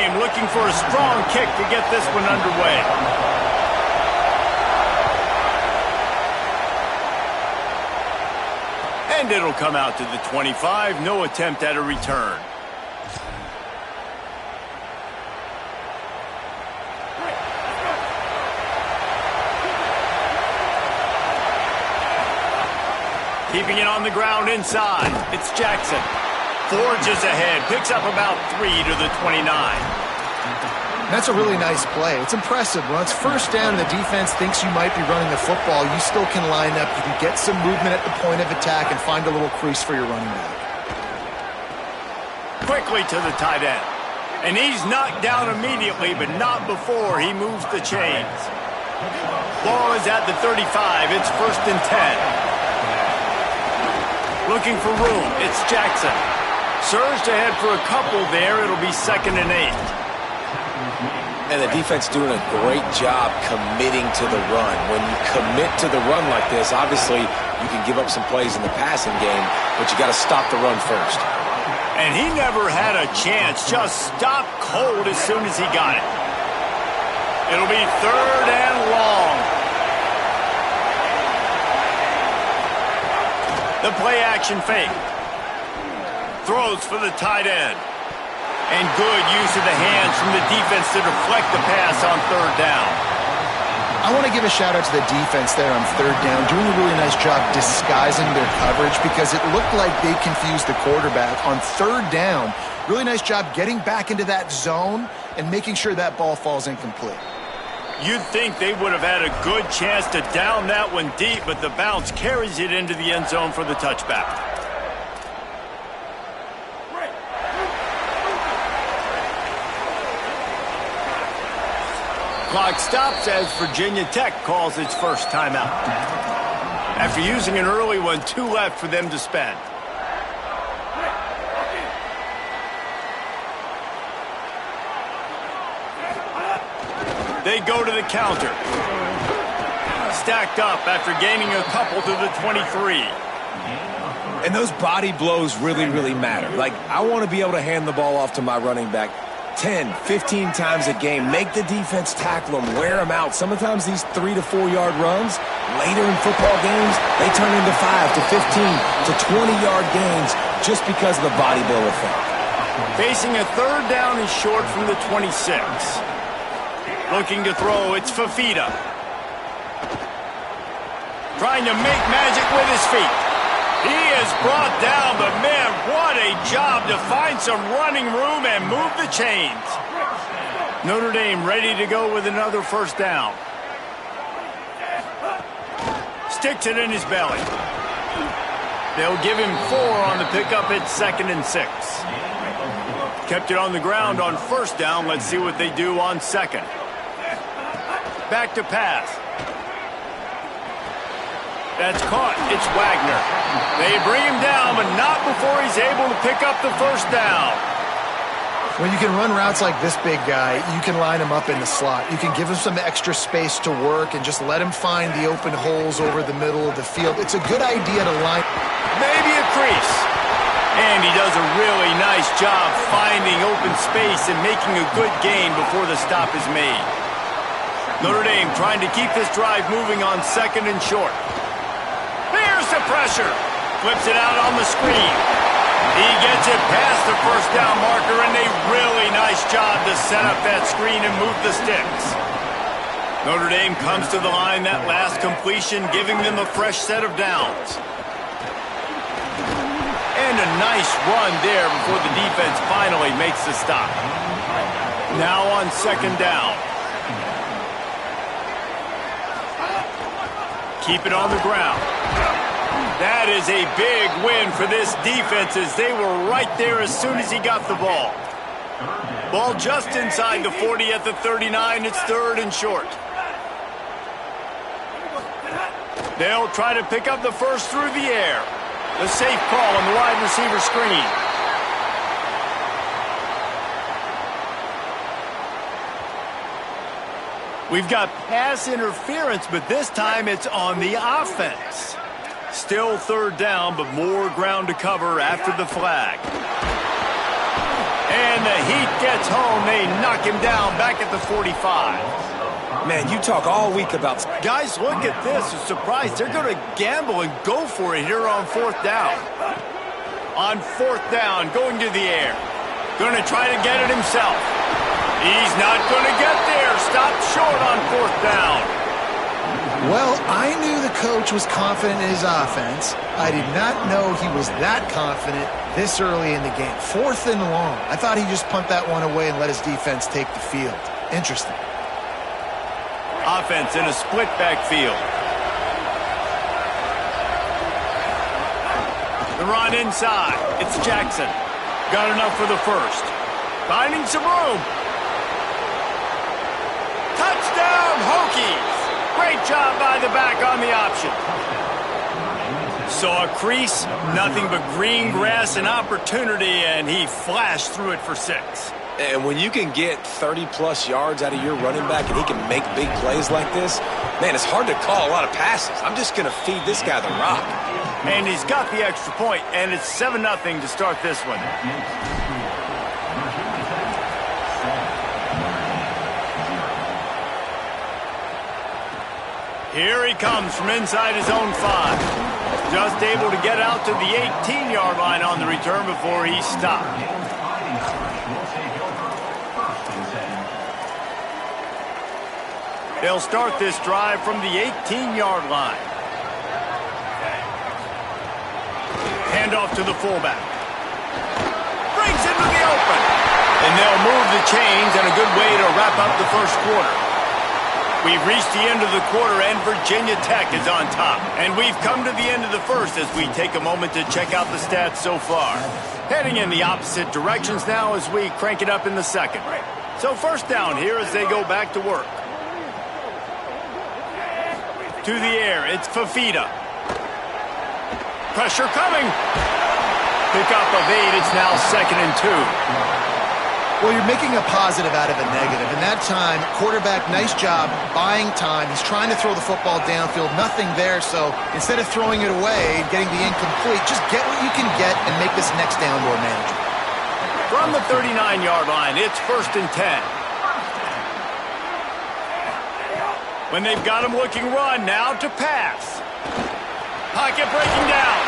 Dame looking for a strong kick to get this one underway. And it'll come out to the 25. No attempt at a return. Keeping it on the ground inside. It's Jackson. Forges ahead. Picks up about 3 to the 29. That's a really nice play. It's impressive. When it's first down and the defense thinks you might be running the football, you still can line up. You can get some movement at the point of attack and find a little crease for your running back. Quickly to the tight end. And he's knocked down immediately, but not before he moves the chains. Ball is at the 35. It's 1st and 10. Looking for room. It's Jackson. Surged ahead for a couple there. It'll be 2nd and 8. And the defense doing a great job committing to the run. When you commit to the run like this, obviously you can give up some plays in the passing game, but you got to stop the run first. And he never had a chance. Just stopped cold as soon as he got it. It'll be 3rd and long. The play action fake. Throws for the tight end. And good use of the hands from the defense to deflect the pass on 3rd down. I want to give a shout-out to the defense there on 3rd down, doing a really nice job disguising their coverage because it looked like they confused the quarterback. On 3rd down, really nice job getting back into that zone and making sure that ball falls incomplete. You'd think they would have had a good chance to down that one deep, but the bounce carries it into the end zone for the touchback. Clock stops as Virginia Tech calls its first timeout. After using an early one, 2 left for them to spend. They go to the counter. Stacked up after gaining a couple to the 23. And those body blows really, really matter. Like, I want to be able to hand the ball off to my running back 10, 15 times a game. Make the defense tackle them, wear them out. Sometimes these 3 to 4 yard runs, later in football games, they turn into 5 to 15 to 20 yard gains just because of the body blow effect. Facing a 3rd down and short from the 26. Looking to throw, it's Fafita. Trying to make magic with his feet. He is brought down, but man, what a job to find some running room and move the chains. Notre Dame ready to go with another 1st down. Sticks it in his belly. They'll give him 4 on the pickup at 2nd and 6. Kept it on the ground on 1st down. Let's see what they do on 2nd. Back to pass. That's caught. It's Wagner. They bring him down, but not before he's able to pick up the 1st down. When you can run routes like this big guy, you can line him up in the slot. You can give him some extra space to work and just let him find the open holes over the middle of the field. It's a good idea to line. Maybe a crease. And he does a really nice job finding open space and making a good gain before the stop is made. Notre Dame trying to keep this drive moving on 2nd and short. Here's the pressure. Flips it out on the screen. He gets it past the 1st down marker, and a really nice job to set up that screen and move the sticks. Notre Dame comes to the line that last completion, giving them a fresh set of downs. And a nice run there before the defense finally makes the stop. Now on 2nd down. Keep it on the ground. That is a big win for this defense as they were right there as soon as he got the ball. Ball just inside the 40 at the 39. It's 3rd and short. They'll try to pick up the 1st through the air. The safe call on the wide receiver screen. We've got pass interference, but this time it's on the offense. Still 3rd down, but more ground to cover after the flag. And the heat gets home. They knock him down back at the 45. Man, you talk all week about... Guys, look at this. I'm surprised. They're going to gamble and go for it here on 4th down. On 4th down, going to the air. Going to try to get it himself. He's not going to get there. Stopped short on 4th down. Well, I knew the coach was confident in his offense. I did not know he was that confident this early in the game. 4th and long. I thought he'd just punt that one away and let his defense take the field. Interesting. Offense in a split backfield. The run inside. It's Jackson. Got enough for the first. Finding some room. Touchdown, Hokies. Great job by the back on the option. Saw a crease, nothing but green grass and opportunity, and he flashed through it for 6. And when you can get 30-plus yards out of your running back and he can make big plays like this, man, it's hard to call a lot of passes. I'm just going to feed this guy the rock. And he's got the extra point, and it's 7-0 to start this one. Here he comes from inside his own 5. Just able to get out to the 18-yard line on the return before he stopped. They'll start this drive from the 18-yard line. Handoff to the fullback. Brings into the open. And they'll move the chains, and a good way to wrap up the first quarter. We've reached the end of the quarter, and Virginia Tech is on top. And we've come to the end of the first as we take a moment to check out the stats so far. Heading in the opposite directions now as we crank it up in the second. So first down here as they go back to work. To the air, it's Fafita. Pressure coming. Pick up of 8, it's now 2nd and 2. Well, you're making a positive out of a negative. In that time, quarterback, nice job, buying time. He's trying to throw the football downfield, nothing there. So instead of throwing it away and getting the incomplete, just get what you can get and make this next down more manageable. From the 39-yard line, it's 1st and 10. When they've got him looking run, now to pass. Pocket breaking down.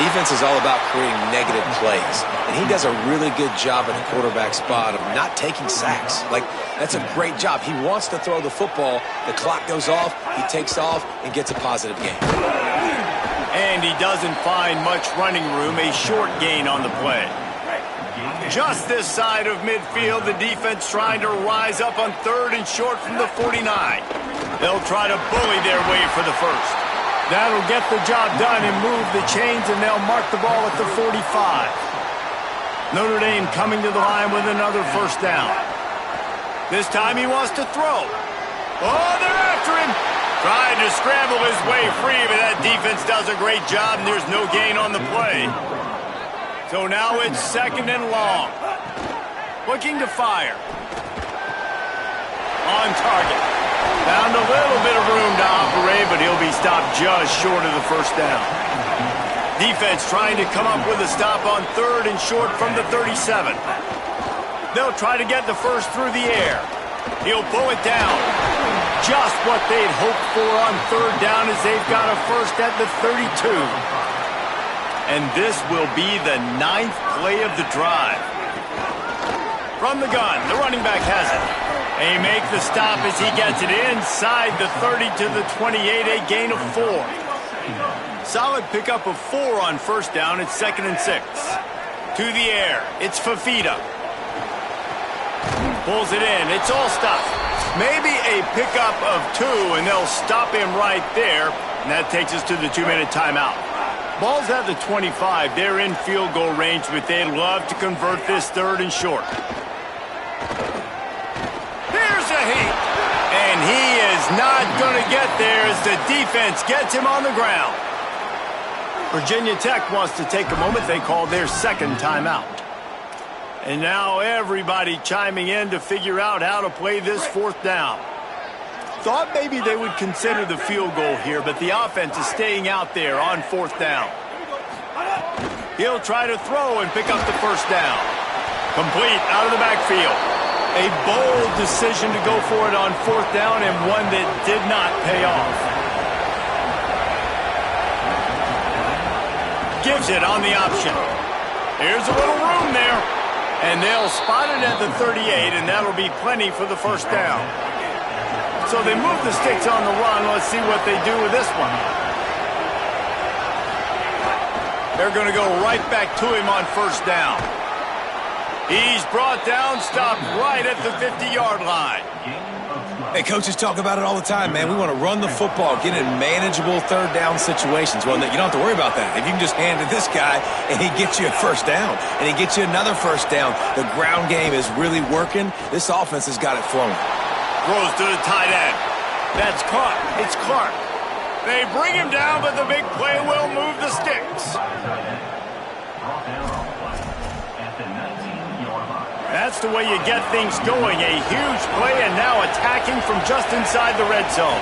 Defense is all about creating negative plays, and he does a really good job at the quarterback spot of not taking sacks. Like, that's a great job. He wants to throw the football. The clock goes off, he takes off, and gets a positive gain. And he doesn't find much running room, a short gain on the play. Just this side of midfield, the defense trying to rise up on 3rd and short from the 49. They'll try to bully their way for the first. That'll get the job done and move the chains, and they'll mark the ball at the 45. Notre Dame coming to the line with another first down. This time he wants to throw. Oh, they're after him. Trying to scramble his way free, but that defense does a great job, and there's no gain on the play. So now it's 2nd and long. Looking to fire. On target. Found a little bit of room to operate, but he'll be stopped just short of the first down. Defense trying to come up with a stop on 3rd and short from the 37. They'll try to get the first through the air. He'll pull it down. Just what they'd hoped for on 3rd down as they've got a first at the 32. And this will be the 9th play of the drive. From the gun, the running back has it. They make the stop as he gets it inside the 30 to the 28, a gain of 4. Solid pickup of 4 on first down. It's 2nd and 6. To the air, it's Fafita. Pulls it in, it's all stopped. Maybe a pickup of 2, and they'll stop him right there. And that takes us to the 2-minute timeout. Ball's at the 25. They're in field goal range, but they'd love to convert this 3rd and short. Here's a heat. And he is not going to get there as the defense gets him on the ground. Virginia Tech wants to take a moment. They call their 2nd timeout. And now everybody chiming in to figure out how to play this 4th down. Thought maybe they would consider the field goal here, but the offense is staying out there on 4th down. He'll try to throw and pick up the first down. Complete out of the backfield. A bold decision to go for it on 4th down and one that did not pay off. Gives it on the option. Here's a little room there. And they'll spot it at the 38, and that'll be plenty for the 1st down. So they move the sticks on the run. Let's see what they do with this one. They're going to go right back to him on 1st down. He's brought down, stopped right at the 50-yard line. Hey, coaches talk about it all the time, man. We want to run the football, get in manageable 3rd down situations. Well, you don't have to worry about that. If you can just hand to this guy and he gets you a 1st down and he gets you another 1st down, the ground game is really working. This offense has got it flowing. Throws to the tight end. That's caught. It's Clark. They bring him down, but the big play will move the sticks. That's the way you get things going. A huge play, and now attacking from just inside the red zone.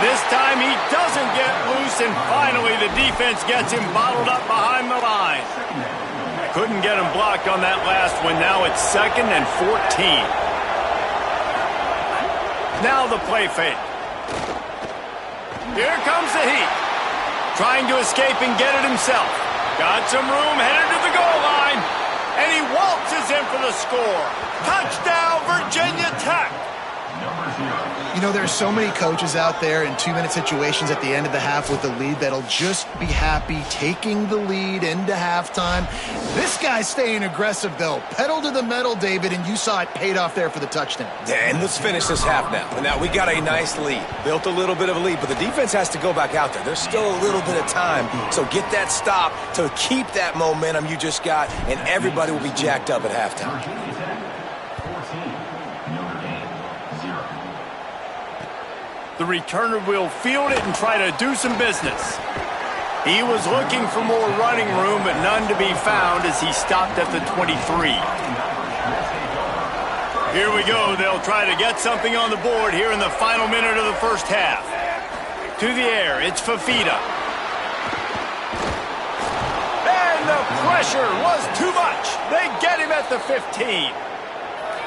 This time he doesn't get loose, and finally the defense gets him bottled up behind the line. Couldn't get him blocked on that last one. Now it's 2nd and 14. Now the play fake. Here comes the heat. Trying to escape and get it himself. Got some room, headed to the goal line. And he waltzes in for the score. Touchdown, Virginia Tech. You know, there's so many coaches out there in 2-minute situations at the end of the half with the lead that'll just be happy taking the lead into halftime. This guy's staying aggressive, though. Pedal to the metal, David, and you saw it paid off there for the touchdown. Yeah, and let's finish this half now. And now we got a nice lead. Built a little bit of a lead, but the defense has to go back out there. There's still a little bit of time. So get that stop to keep that momentum you just got, and everybody will be jacked up at halftime. The returner will field it and try to do some business. He was looking for more running room, but none to be found as he stopped at the 23. Here we go. They'll try to get something on the board here in the final minute of the 1st half. To the air, it's Fifita. And the pressure was too much. They get him at the 15.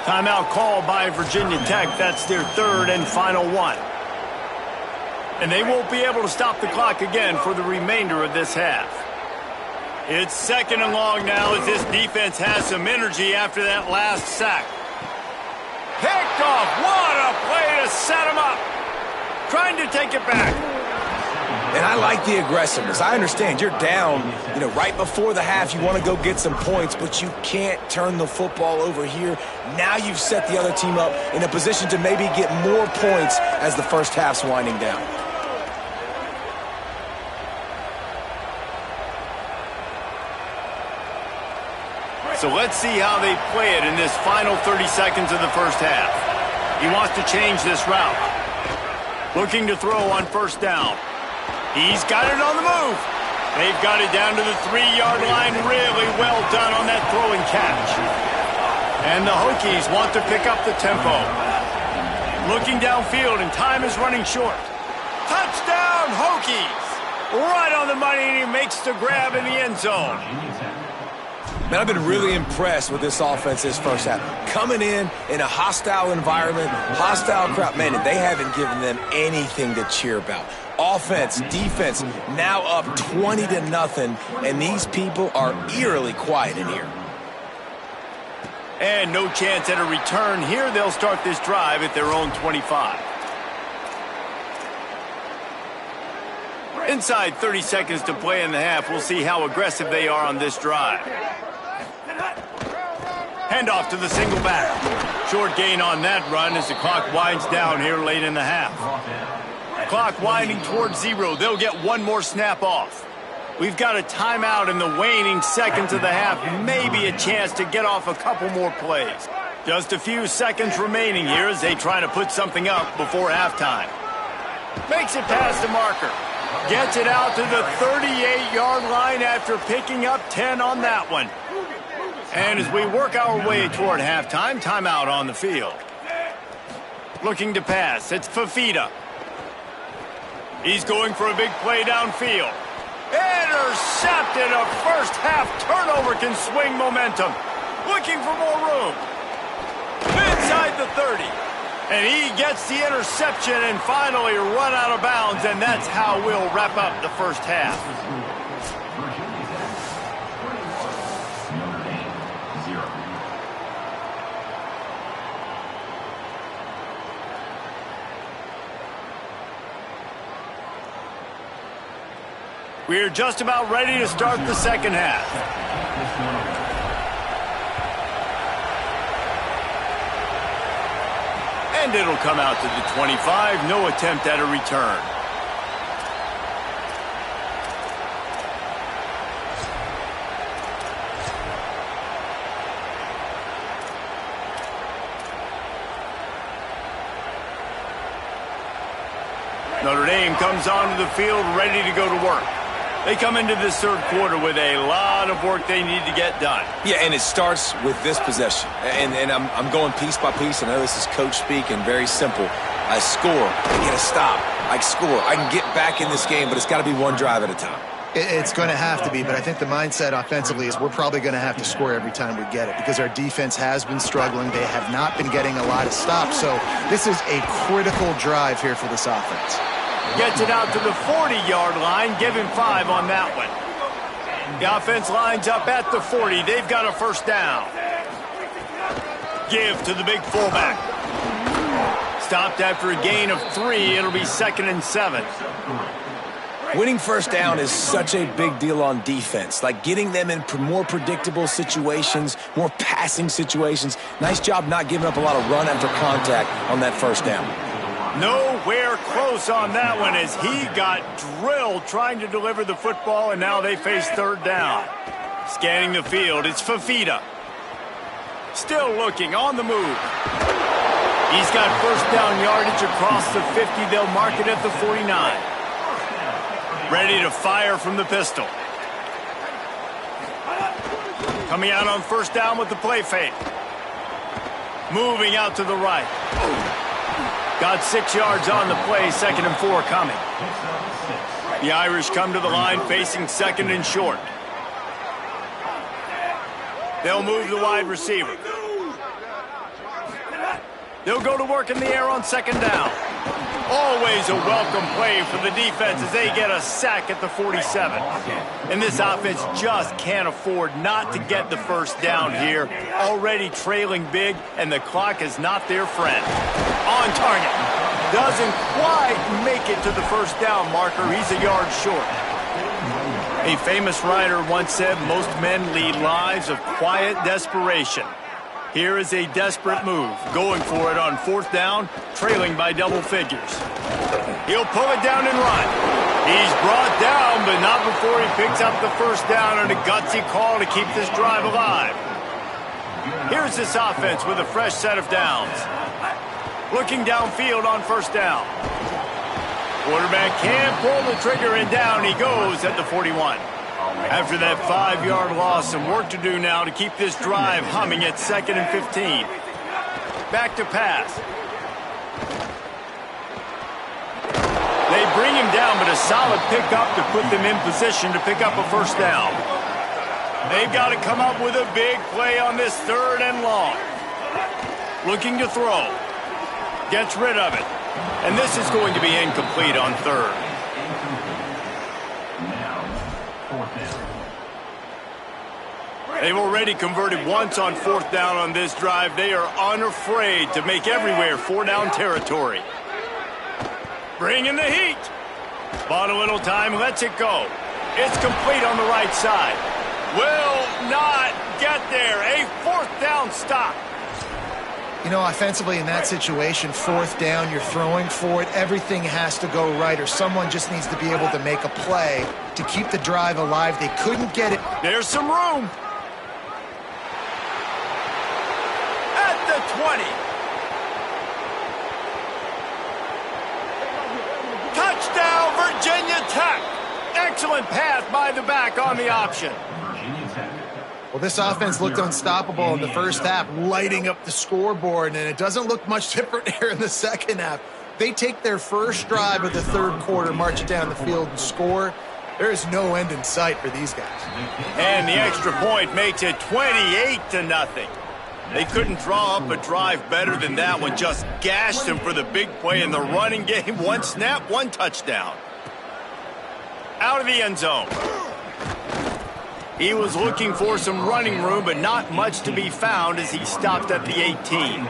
Timeout called by Virginia Tech. That's their 3rd and final one. And they won't be able to stop the clock again for the remainder of this half. It's 2nd and long now as this defense has some energy after that last sack. Picked off. What a play to set him up. Trying to take it back. And I like the aggressiveness. I understand you're down, right before the half. You want to go get some points, but you can't turn the football over here. Now you've set the other team up in a position to maybe get more points as the 1st half's winding down. So let's see how they play it in this final 30 seconds of the 1st half. He wants to change this route. Looking to throw on 1st down. He's got it on the move. They've got it down to the 3-yard line. Really well done on that throw and catch. And the Hokies want to pick up the tempo. Looking downfield, and time is running short. Touchdown, Hokies! Right on the money, and he makes the grab in the end zone. Man, I've been really impressed with this offense this 1st half. Coming in a hostile environment, hostile crowd, man, and they haven't given them anything to cheer about. Offense, defense, now up 20-0, and these people are eerily quiet in here. And no chance at a return here. They'll start this drive at their own 25. Inside 30 seconds to play in the half. We'll see how aggressive they are on this drive. Handoff to the single back. Short gain on that run as the clock winds down here late in the half. Clock winding towards 0. They'll get one more snap off. We've got a timeout in the waning seconds of the half. Maybe a chance to get off a couple more plays. Just a few seconds remaining here as they try to put something up before halftime. Makes it past the marker. Gets it out to the 38-yard line after picking up 10 on that one. And as we work our way toward halftime, timeout on the field. Looking to pass, it's Fifita. He's going for a big play downfield. intercepted. A first-half turnover can swing momentum. Looking for more room. Inside the 30. And he gets the interception and finally run out of bounds, and that's how we'll wrap up the first half. We're just about ready to start the second half. And it'll come out to the 25. No attempt at a return. Notre Dame comes onto the field ready to go to work. They come into this third quarter with a lot of work they need to get done. Yeah, and it starts with this possession. And I'm going piece by piece. I know this is coach speak and very simple. I score. I get a stop. I score. I can get back in this game, but it's got to be one drive at a time. It's going to have to be, but I think the mindset offensively is we're probably going to have to score every time we get it because our defense has been struggling. They have not been getting a lot of stops, so this is a critical drive here for this offense. Gets it out to the 40-yard line. Give him 5 on that one. The offense lines up at the 40. They've got a first down. Give to the big fullback. Stopped after a gain of 3. It'll be 2nd and 7. Winning first down is such a big deal on defense. Like getting them in more predictable situations, more passing situations. Nice job not giving up a lot of run after contact on that first down. Nowhere close on that one as he got drilled trying to deliver the football, and now they face third down. Scanning the field, it's Fafita. Still looking, on the move. He's got first down yardage across the 50. They'll mark it at the 49. Ready to fire from the pistol. Coming out on first down with the play fake. Moving out to the right. Got 6 yards on the play, 2nd and 4 coming. The Irish come to the line facing 2nd and short. They'll move the wide receiver. They'll go to work in the air on 2nd down. Always a welcome play for the defense as they get a sack at the 47. And this offense just can't afford not to get the first down here. Already trailing big, and the clock is not their friend. On target. Doesn't quite make it to the first down marker. He's a yard short. A famous writer once said, most men lead lives of quiet desperation. Here is a desperate move, going for it on 4th down, trailing by double figures. He'll pull it down and run. He's brought down, but not before he picks up the first down on a gutsy call to keep this drive alive. Here's this offense with a fresh set of downs. Looking downfield on first down. Quarterback can't pull the trigger, and down he goes at the 41. After that 5-yard loss, some work to do now to keep this drive humming at 2nd and 15. Back to pass. They bring him down, but a solid pickup to put them in position to pick up a first down. They've got to come up with a big play on this 3rd and long. Looking to throw. Gets rid of it. And this is going to be incomplete on 3rd. They've already converted once on 4th down on this drive. They are unafraid to make everywhere 4-down territory. Bringing the heat. Bought a little time, lets it go. It's complete on the right side. Will not get there. A 4th down stop. You know, offensively in that situation, 4th down, you're throwing for it. Everything has to go right, or someone just needs to be able to make a play to keep the drive alive. They couldn't get it. There's some room. At the 20. Touchdown, Virginia Tech. Excellent pass by the back on the option. Well, this offense looked unstoppable in the first half, lighting up the scoreboard, and it doesn't look much different here in the second half. They take their first drive of the 3rd quarter, march it down the field, and score. There is no end in sight for these guys. And the extra point makes it 28-0. They couldn't draw up a drive better than that one. Just gashed him for the big play in the running game. One snap, one touchdown. Out of the end zone. He was looking for some running room, but not much to be found as he stopped at the 18.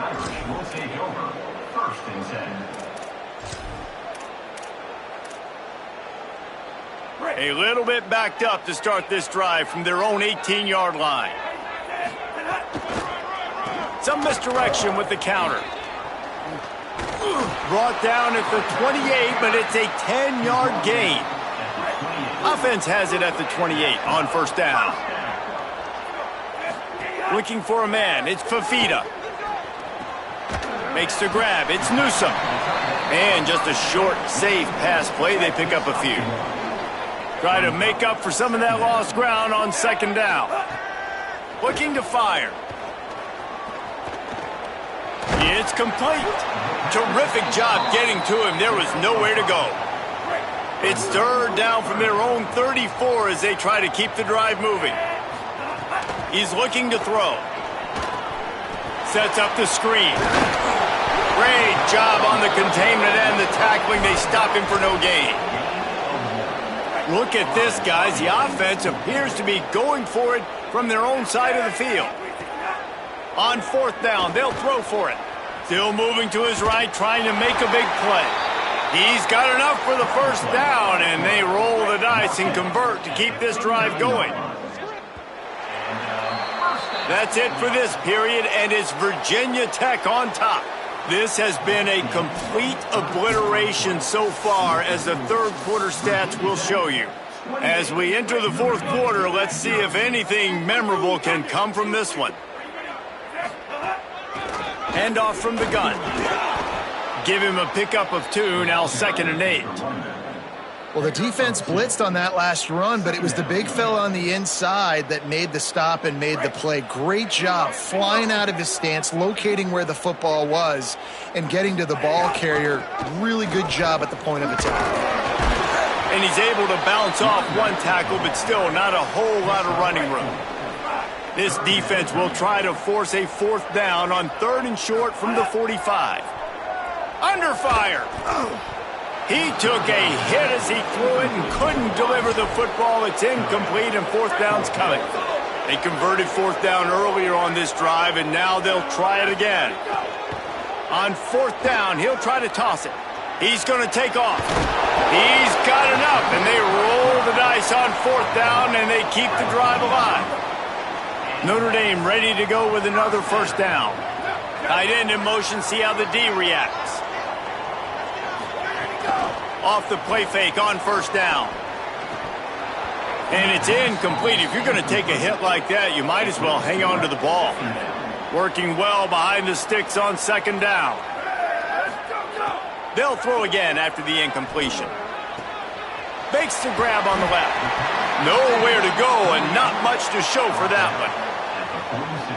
A little bit backed up to start this drive from their own 18-yard line. Some misdirection with the counter. Brought down at the 28, but it's a 10-yard gain. Offense has it at the 28 on first down. Looking for a man. It's Fafita. Makes the grab. It's Newsome. And just a short, safe pass play. They pick up a few. Try to make up for some of that lost ground on second down. Looking to fire. It's complete. Terrific job getting to him. There was nowhere to go. It's third down from their own 34 as they try to keep the drive moving. He's looking to throw. Sets up the screen. Great job on the containment and the tackling. They stop him for no gain. Look at this, guys. The offense appears to be going for it from their own side of the field. On fourth down, they'll throw for it. Still moving to his right, trying to make a big play. He's got enough for the first down, and they roll the dice and convert to keep this drive going. That's it for this period, and it's Virginia Tech on top. This has been a complete obliteration so far, as the third quarter stats will show you. As we enter the fourth quarter, let's see if anything memorable can come from this one. Handoff from the gun. Give him a pickup of 2, now 2nd and 8. Well, the defense blitzed on that last run, but it was the big fella on the inside that made the stop and made the play. Great job flying out of his stance, locating where the football was, and getting to the ball carrier. Really good job at the point of attack. And he's able to bounce off one tackle, but still not a whole lot of running room. This defense will try to force a fourth down on 3rd and short from the 45. Under fire. He took a hit as he threw it and couldn't deliver the football. It's incomplete, and fourth down's coming. They converted fourth down earlier on this drive, and now they'll try it again. On fourth down, he'll try to toss it. He's going to take off. He's got enough, and they roll the dice on fourth down, and they keep the drive alive. Notre Dame ready to go with another first down. Tight end in motion, see how the D reacts. Off the play fake on first down. And it's incomplete. If you're going to take a hit like that, you might as well hang on to the ball. Working well behind the sticks on second down. They'll throw again after the incompletion. Makes the grab on the left. Nowhere to go and not much to show for that one.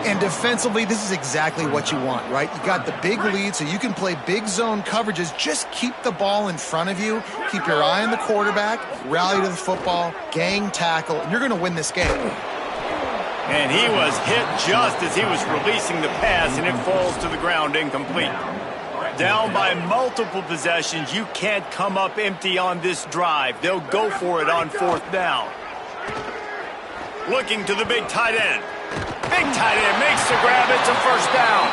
And defensively, this is exactly what you want, right? You got the big lead, so you can play big zone coverages. Just keep the ball in front of you. Keep your eye on the quarterback. Rally to the football. Gang tackle. And you're going to win this game. And he was hit just as he was releasing the pass, and it falls to the ground incomplete. Down by multiple possessions. You can't come up empty on this drive. They'll go for it on fourth down. Looking to the big tight end. Big tight end makes the grab. It's a first down.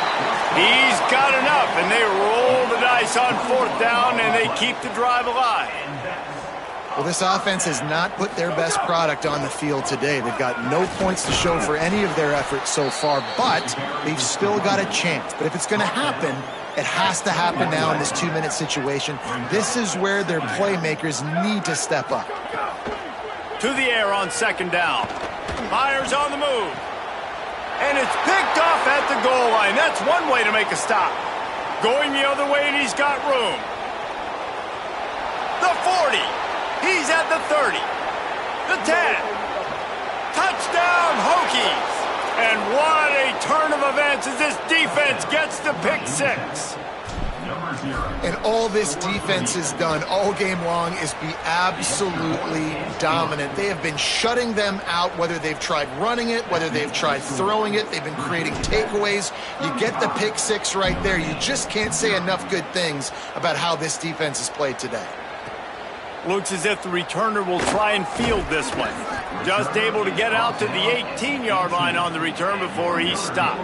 He's got enough, and they roll the dice on fourth down, and they keep the drive alive. Well, this offense has not put their best product on the field today. They've got no points to show for any of their efforts so far, but they've still got a chance. But if it's going to happen, it has to happen now in this 2-minute situation. This is where their playmakers need to step up. To the air on second down. Myers on the move. And it's picked off at the goal line. That's one way to make a stop. Going the other way, and he's got room. The 40. He's at the 30. The 10. Touchdown, Hokies. And what a turn of events as this defense gets the pick six. And all this defense has done all game long is be absolutely dominant. They have been shutting them out, whether they've tried running it, whether they've tried throwing it. They've been creating takeaways. You get the pick six right there. You just can't say enough good things about how this defense has played today. Looks as if the returner will try and field this one. Just able to get out to the 18-yard line on the return before he stopped.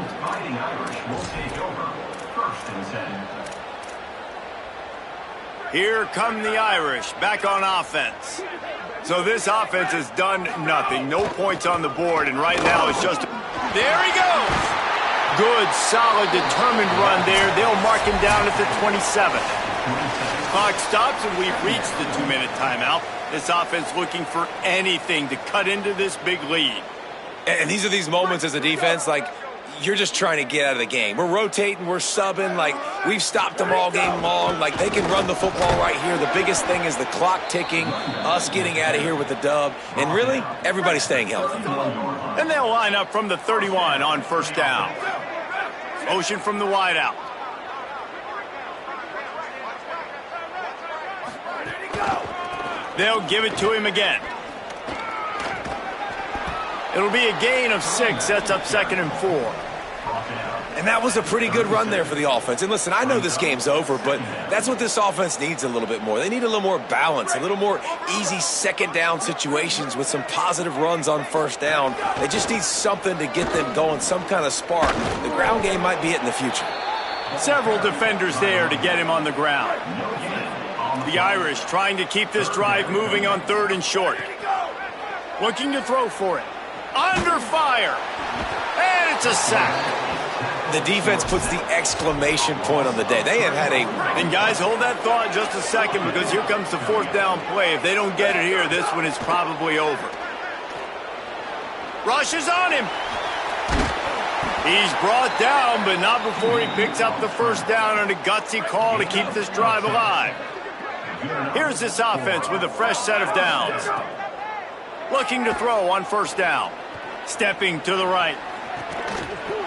Here come the Irish, back on offense. So this offense has done nothing. No points on the board, and right now it's just... There he goes! Good, solid, determined run there. They'll mark him down at the 27. Clock stops, and we've reached the 2-minute timeout. This offense looking for anything to cut into this big lead. And these are these moments as a defense, like, you're just trying to get out of the game. We're rotating, we're subbing, like, we've stopped them all game long. Like, they can run the football right here. The biggest thing is the clock ticking, us getting out of here with the dub, and really, everybody staying healthy. And they'll line up from the 31 on first down. Motion from the wideout. They'll give it to him again. It'll be a gain of 6. Sets up 2nd and 4. And that was a pretty good run there for the offense. And listen, I know this game's over, but that's what this offense needs a little bit more. They need a little more balance, a little more easy second down situations with some positive runs on first down. They just need something to get them going, some kind of spark. The ground game might be it in the future. Several defenders there to get him on the ground. The Irish trying to keep this drive moving on 3rd and short. Looking to throw for it. Under fire. And it's a sack. The defense puts the exclamation point on the day. They have had a... And guys, hold that thought just a second, because here comes the 4th down play. If they don't get it here, this one is probably over. Rushes on him. He's brought down, but not before he picks up the first down on a gutsy call to keep this drive alive. Here's this offense with a fresh set of downs. Looking to throw on first down. Stepping to the right.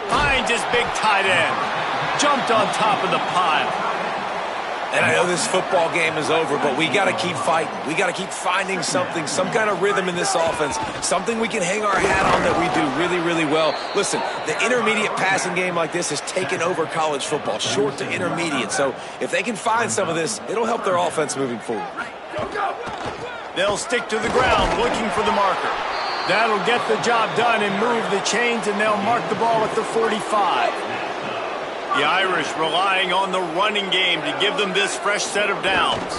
Finds his big tight end. Jumped on top of the pile. And I know this football game is over, but we got to keep fighting. We got to keep finding something, some kind of rhythm in this offense, something we can hang our hat on that we do really, really well. Listen, the intermediate passing game like this has taken over college football, short to intermediate. So if they can find some of this, it'll help their offense moving forward. They'll stick to the ground looking for the marker. That'll get the job done and move the chains, and they'll mark the ball at the 45. The Irish relying on the running game to give them this fresh set of downs.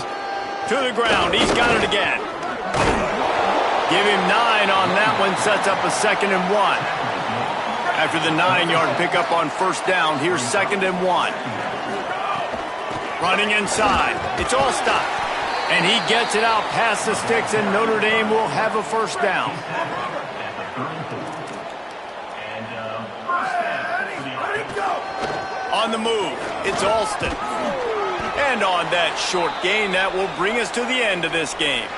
To the ground, he's got it again. Give him 9 on that one, sets up a 2nd and 1. After the 9-yard pickup on first down, here's 2nd and 1. Running inside, it's all stopped. And he gets it out past the sticks, and Notre Dame will have a first down. On the move, it's Alston. And on that short gain, that will bring us to the end of this game.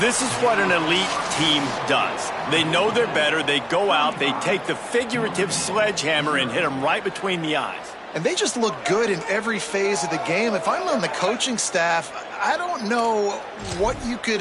This is what an elite team does. They know they're better, they go out, they take the figurative sledgehammer and hit them right between the eyes. And they just look good in every phase of the game. If I'm on the coaching staff, I don't know what you could...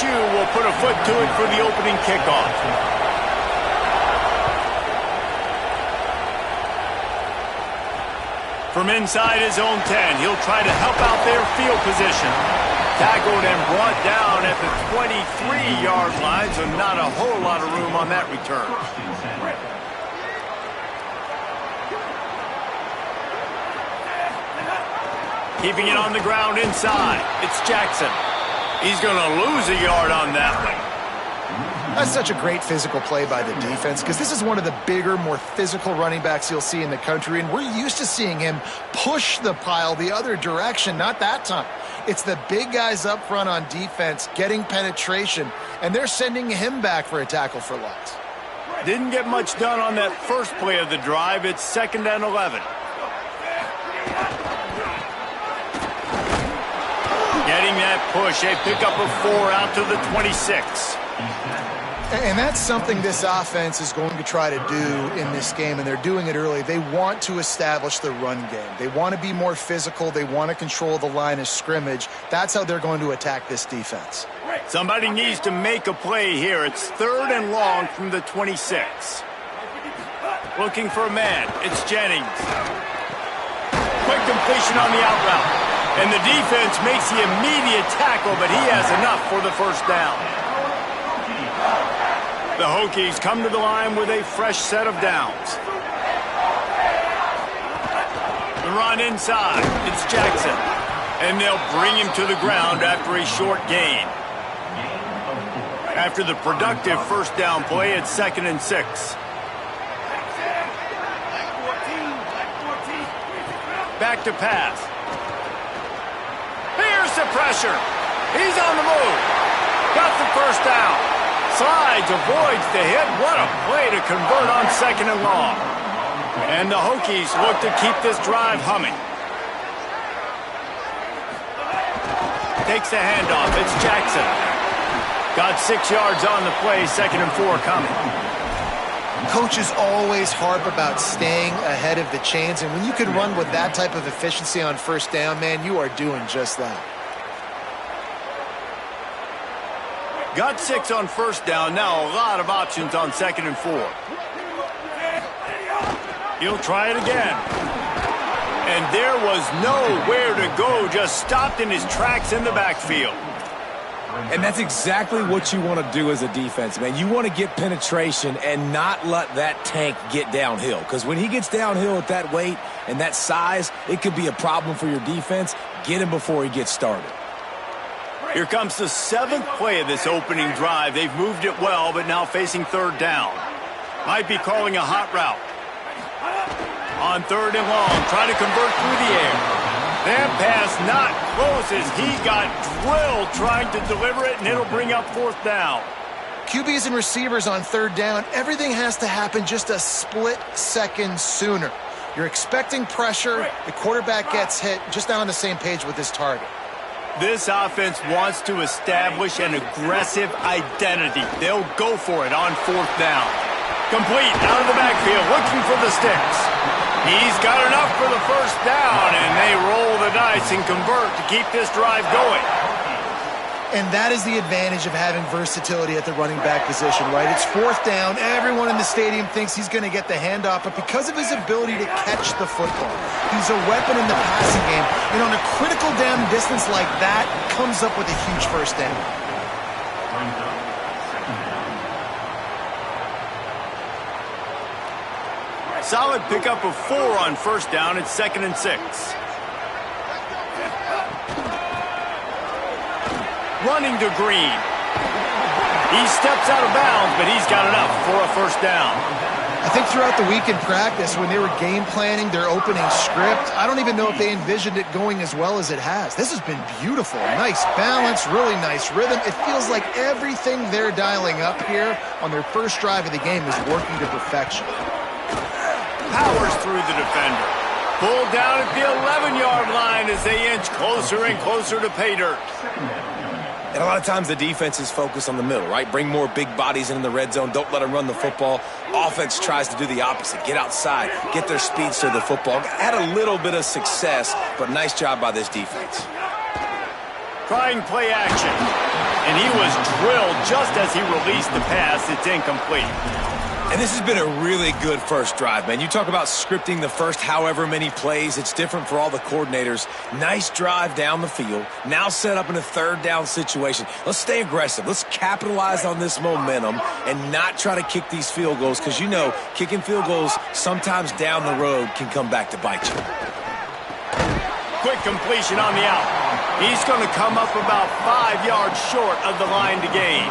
LSU will put a foot to it for the opening kickoff. From inside his own 10, he'll try to help out their field position. Tackled and brought down at the 23-yard line, so not a whole lot of room on that return. Keeping it on the ground inside. It's Jackson. He's going to lose a yard on that one. That's such a great physical play by the defense because this is one of the bigger, more physical running backs you'll see in the country, and we're used to seeing him push the pile the other direction. Not that time. It's the big guys up front on defense getting penetration, and they're sending him back for a tackle for loss. Didn't get much done on that first play of the drive. It's 2nd and 11. Getting that push, a pickup of 4 out to the 26. And that's something this offense is going to try to do in this game, and they're doing it early. They want to establish the run game. They want to be more physical. They want to control the line of scrimmage. That's how they're going to attack this defense. Somebody needs to make a play here. It's 3rd and long from the 26. Looking for a man. It's Jennings. Quick completion on the out route. And the defense makes the immediate tackle, but he has enough for the first down. The Hokies come to the line with a fresh set of downs. The run inside. It's Jackson. And they'll bring him to the ground after a short gain. After the productive first down play, it's 2nd and 6. Back to pass. Here's the pressure. He's on the move. Got the first down. Slides, avoids the hit. What a play to convert on 2nd and long. And the Hokies look to keep this drive humming. Takes the handoff. It's Jackson. Got 6 yards on the play. 2nd and 4 coming. Coaches always harp about staying ahead of the chains, and when you can run with that type of efficiency on first down, man, you are doing just that. Got 6 on first down. Now a lot of options on 2nd and 4. He'll try it again. And there was nowhere to go. Just stopped in his tracks in the backfield. And that's exactly what you want to do as a defense, man. You want to get penetration and not let that tank get downhill. Because when he gets downhill at that weight and that size, it could be a problem for your defense. Get him before he gets started. Here comes the 7th play of this opening drive. They've moved it well, but now facing 3rd down. Might be calling a hot route. On 3rd and long, trying to convert through the air. That pass not close as he got drilled trying to deliver it, and it'll bring up 4th down. QBs and receivers on 3rd down, everything has to happen just a split second sooner. You're expecting pressure, the quarterback gets hit, just not on the same page with his target. This offense wants to establish an aggressive identity. They'll go for it on 4th down. Complete out of the backfield, looking for the sticks. He's got enough for the first down, and they roll the dice and convert to keep this drive going. And that is the advantage of having versatility at the running back position, right? It's 4th down. Everyone in the stadium thinks he's going to get the handoff, but because of his ability to catch the football, he's a weapon in the passing game. And on a critical down distance like that, comes up with a huge first down. Solid pickup of 4 on first down. It's 2nd and 6. Running to Green. He steps out of bounds, but he's got enough for a first down. I think throughout the week in practice, when they were game planning their opening script, I don't even know if they envisioned it going as well as it has. This has been beautiful. Nice balance, really nice rhythm. It feels like everything they're dialing up here on their first drive of the game is working to perfection. Powers through the defender. Pulled down at the 11-yard line as they inch closer and closer to pay dirt. And a lot of times the defense is focused on the middle, right? Bring more big bodies into the red zone. Don't let them run the football. Offense tries to do the opposite. Get outside. Get their speedster the football. Had a little bit of success, but nice job by this defense. Trying play action. And he was drilled just as he released the pass. It's incomplete. And this has been a really good first drive, man. You talk about scripting the first however many plays. It's different for all the coordinators. Nice drive down the field. Now set up in a third down situation. Let's stay aggressive. Let's capitalize on this momentum and not try to kick these field goals because, you know, kicking field goals sometimes down the road can come back to bite you. Quick completion on the out. He's going to come up about 5 yards short of the line to gain.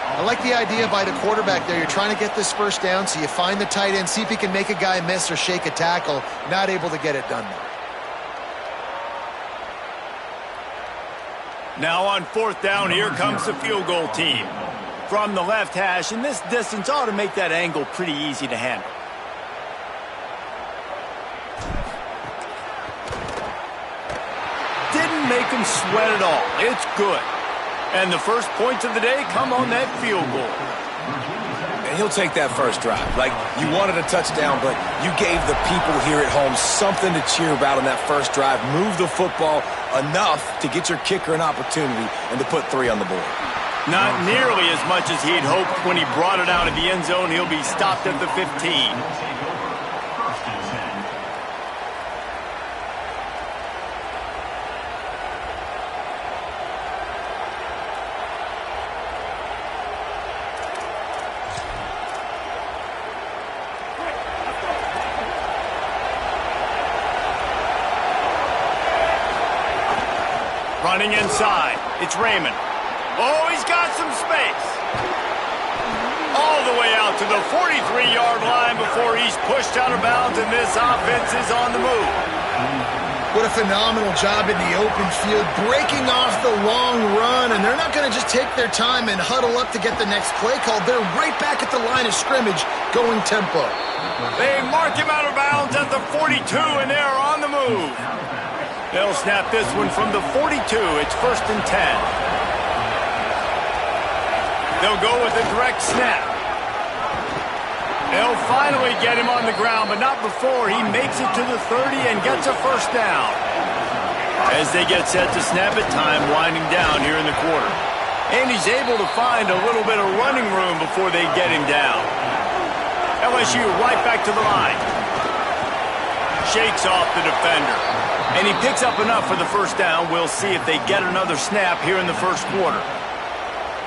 I like the idea by the quarterback there. You're trying to get this first down, so you find the tight end, see if he can make a guy miss or shake a tackle. Not able to get it done there. Now on fourth down, here comes the field goal team. From the left hash, and this distance ought to make that angle pretty easy to handle. Didn't make him sweat at all. It's good. And the first points of the day come on that field goal. And he'll take that first drive. Like, you wanted a touchdown, but you gave the people here at home something to cheer about on that first drive. Move the football enough to get your kicker an opportunity and to put 3 on the board. Not nearly as much as he'd hoped when he brought it out of the end zone. He'll be stopped at the 15. Running inside, it's Raymond. Oh, he's got some space. All the way out to the 43-yard line before he's pushed out of bounds, and this offense is on the move. What a phenomenal job in the open field, breaking off the long run, and they're not going to just take their time and huddle up to get the next play called. They're right back at the line of scrimmage, going tempo. They mark him out of bounds at the 42, and they're on the move. They'll snap this one from the 42. It's 1st and 10. They'll go with a direct snap. They'll finally get him on the ground, but not before he makes it to the 30 and gets a first down. As they get set to snap it, time winding down here in the quarter. And he's able to find a little bit of running room before they get him down. LSU right back to the line. Shakes off the defender. And he picks up enough for the first down. We'll see if they get another snap here in the first quarter.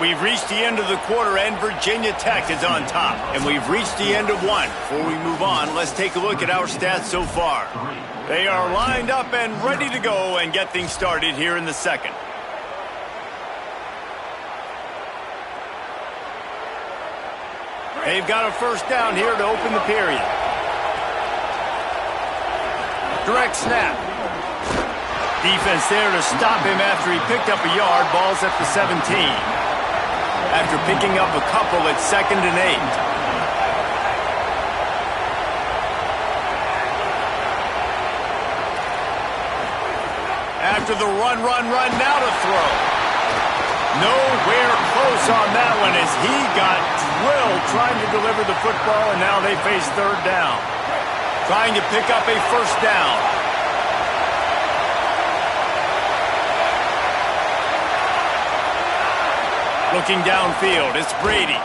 We've reached the end of the quarter, and Virginia Tech is on top. And we've reached the end of one. Before we move on, let's take a look at our stats so far. They are lined up and ready to go and get things started here in the second. They've got a first down here to open the period. Direct snap. Defense there to stop him after he picked up a yard. Ball's at the 17. After picking up a couple, it's 2nd and 8. After the run, now to throw. Nowhere close on that one as he got drilled trying to deliver the football, and now they face 3rd down. Trying to pick up a first down. Looking downfield, it's Brady.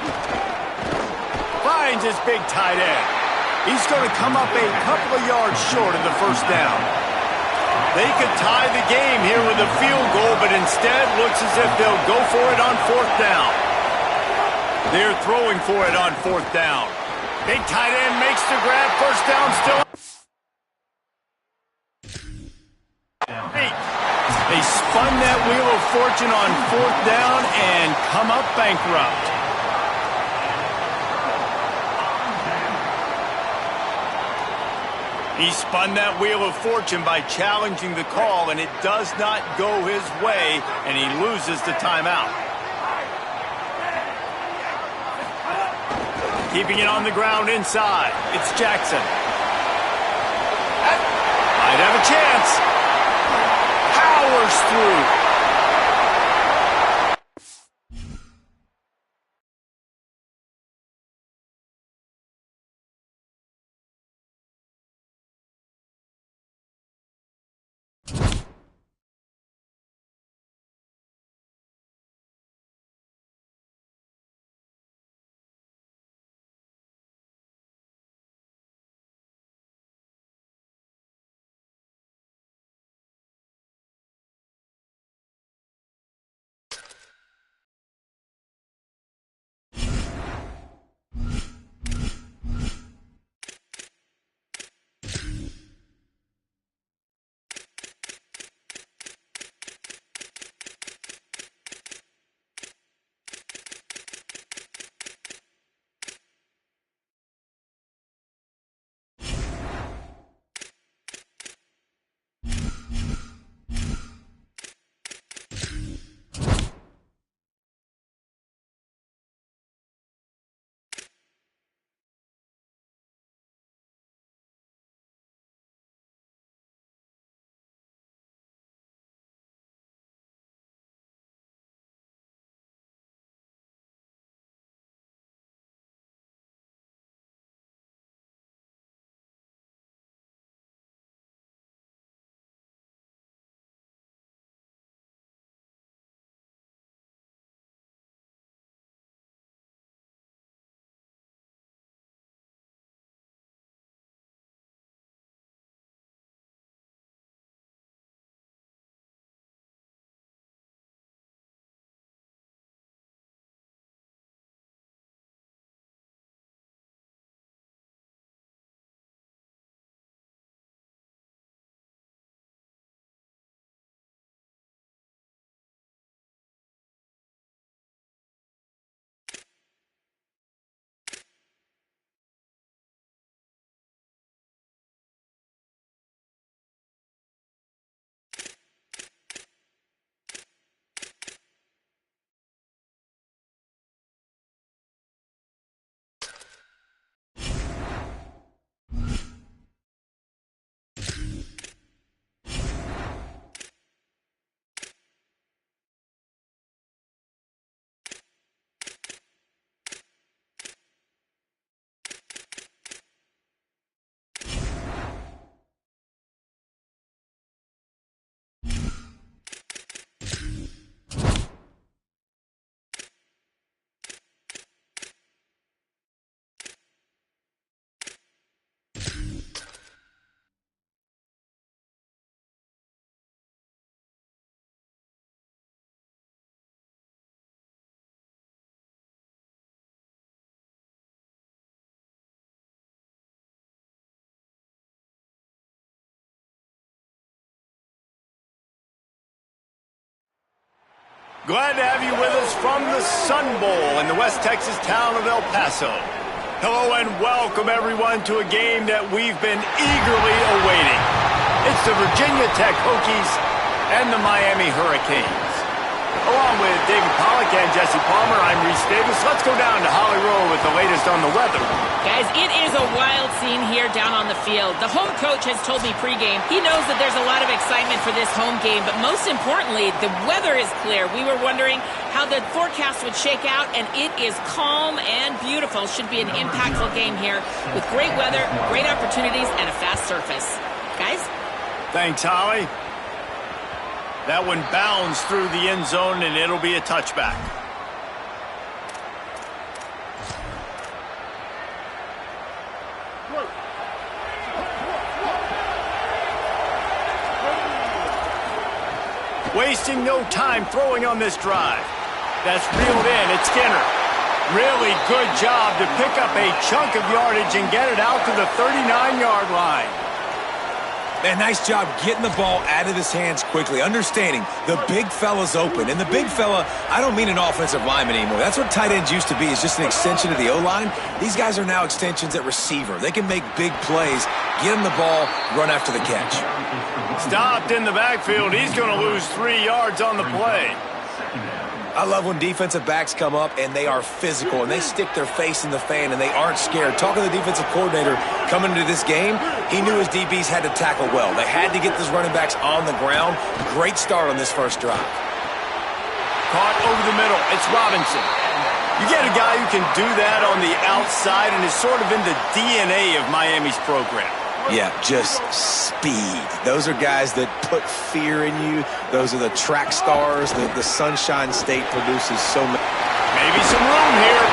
Finds his big tight end. He's going to come up a couple of yards short of the first down. They could tie the game here with a field goal, but instead looks as if they'll go for it on 4th down. They're throwing for it on 4th down. Big tight end makes the grab. First down still. They spun that wheel of fortune on 4th down and come up bankrupt. He spun that wheel of fortune by challenging the call, and it does not go his way, and he loses the timeout. Keeping it on the ground inside. It's Jackson. Might have a chance. Powers through. Glad to have you with us from the Sun Bowl in the West Texas town of El Paso. Hello and welcome everyone to a game that we've been eagerly awaiting. It's the Virginia Tech Hokies and the Miami Hurricanes. Along with David Pollack and Jesse Palmer, I'm Reese Davis. Let's go down to Holly Rowe with the latest on the weather. Guys, it is a wild scene here down on the field. The home coach has told me pregame he knows that there's a lot of excitement for this home game, but most importantly, the weather is clear. We were wondering how the forecast would shake out, and it is calm and beautiful. Should be an impactful game here with great weather, great opportunities, and a fast surface. Guys? Thanks, Holly. That one bounds through the end zone, and it'll be a touchback. Wasting no time throwing on this drive. That's reeled in. It's Skinner. Really good job to pick up a chunk of yardage and get it out to the 39-yard line. Man, nice job getting the ball out of his hands quickly, understanding the big fella's open. And the big fella, I don't mean an offensive lineman anymore. That's what tight ends used to be, is just an extension of the O-line. These guys are now extensions at receiver. They can make big plays, get him the ball, run after the catch. Stopped in the backfield. He's going to lose 3 yards on the play. I love when defensive backs come up and they are physical and they stick their face in the fan and they aren't scared. Talking to the defensive coordinator coming into this game, he knew his DBs had to tackle well. They had to get those running backs on the ground. Great start on this first drive. Caught over the middle. It's Robinson. You get a guy who can do that on the outside and is sort of in the DNA of Miami's program. Yeah, just speed. Those are guys that put fear in you. Those are the track stars that the Sunshine State produces so many. Maybe some room here.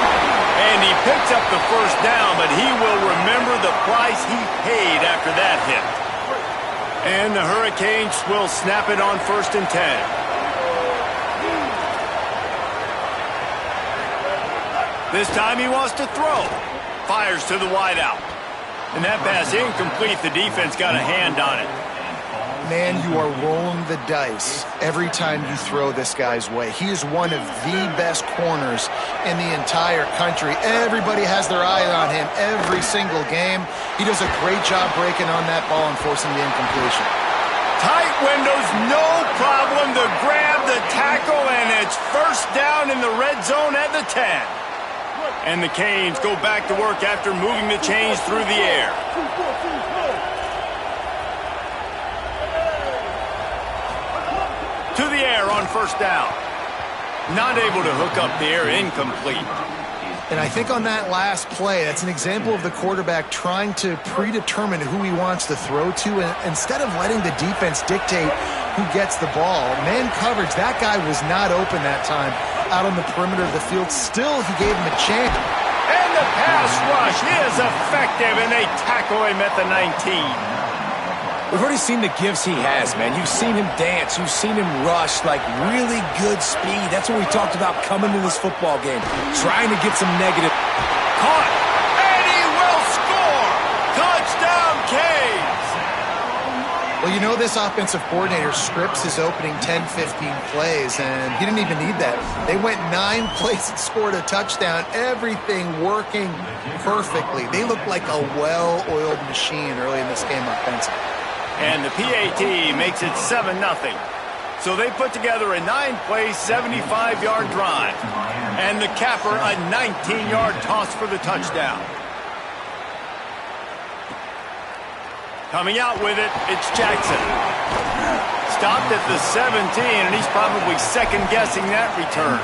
And he picks up the first down, but he will remember the price he paid after that hit. And the Hurricanes will snap it on 1st and 10. This time he wants to throw. Fires to the wideout. And that pass incomplete. The defense got a hand on it. Man, you are rolling the dice every time you throw this guy's way. He is one of the best corners in the entire country. Everybody has their eye on him every single game. He does a great job breaking on that ball and forcing the incompletion. Tight windows, no problem to grab the tackle, and it's first down in the red zone at the 10. And the Canes go back to work after moving the chains through the air. To the air on first down. Not able to hook up the air, incomplete. And I think on that last play, that's an example of the quarterback trying to predetermine who he wants to throw to, and instead of letting the defense dictate who gets the ball. Man coverage, that guy was not open that time out on the perimeter of the field. Still, he gave him a chance. And the pass rush is effective, and they tackle him at the 19. We've already seen the gifts he has, man. You've seen him dance. You've seen him rush, like really good speed. That's what we talked about coming to this football game, trying to get some negative. Caught, and he will score. Touchdown, Canes. Well, you know this offensive coordinator scripts his opening 10, 15 plays, and he didn't even need that. They went 9 plays and scored a touchdown, everything working perfectly. They looked like a well-oiled machine early in this game offensively. And the PAT makes it 7-0. So they put together a 9-play, 75-yard drive. And the capper, a 19-yard toss for the touchdown. Coming out with it, it's Jackson. Stopped at the 17, and he's probably second-guessing that return.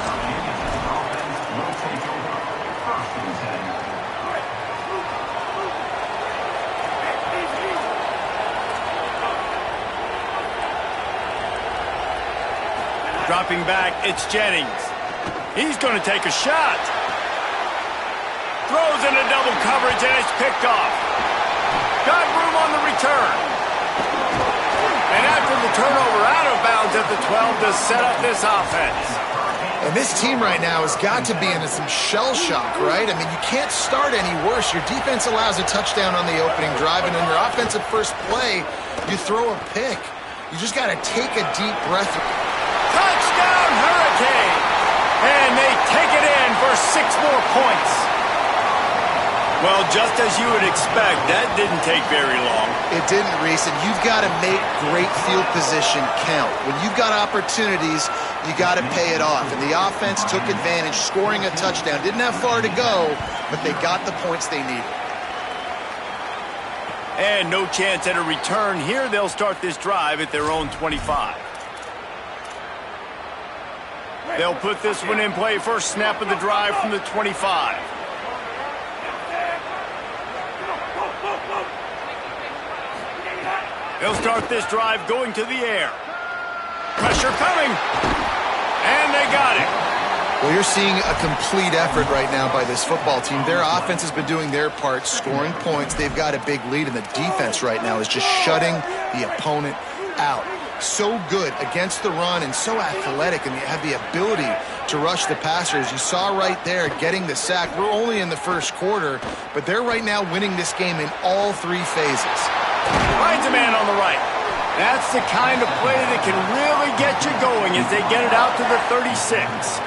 Dropping back, it's Jennings. He's going to take a shot. Throws into double coverage, and it's picked off. Got room on the return. And after the turnover, out of bounds at the 12 to set up this offense. And this team right now has got to be in some shell shock, right? I mean, you can't start any worse. Your defense allows a touchdown on the opening drive, and on your offensive first play, you throw a pick. You just got to take a deep breath. Touchdown, Hurricanes! And they take it in for 6 more points. Well, just as you would expect, that didn't take very long. It didn't, Reese, and you've got to make great field position count. When you've got opportunities, you got to pay it off. And the offense took advantage, scoring a touchdown. Didn't have far to go, but they got the points they needed. And no chance at a return here. They'll start this drive at their own 25. They'll put this one in play. First snap of the drive from the 25. They'll start this drive going to the air. Pressure coming. And they got it. Well, you're seeing a complete effort right now by this football team. Their offense has been doing their part, scoring points. They've got a big lead, and the defense right now is just shutting the opponent out. So good against the run and so athletic, and they have the ability to rush the passers. You saw right there getting the sack. We're only in the first quarter, but they're right now winning this game in all 3 phases. Finds a man on the right. That's the kind of play that can really get you going as they get it out to the 36.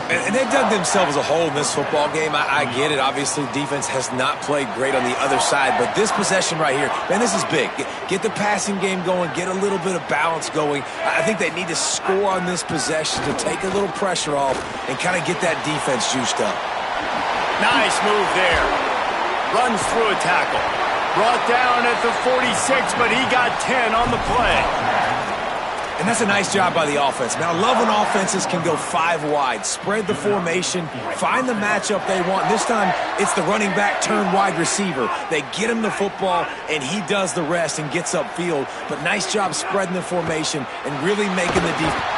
And they dug themselves a hole in this football game. I get it. Obviously, defense has not played great on the other side. But this possession right here, man, this is big. Get the passing game going. Get a little bit of balance going. I think they need to score on this possession to take a little pressure off and kind of get that defense juiced up. Nice move there. Runs through a tackle. Brought down at the 46, but he got 10 on the play. And that's a nice job by the offense. Man, I love when offenses can go 5 wide, spread the formation, find the matchup they want. This time, it's the running back turned wide receiver. They get him the football, and he does the rest and gets upfield. But nice job spreading the formation and really making the defense.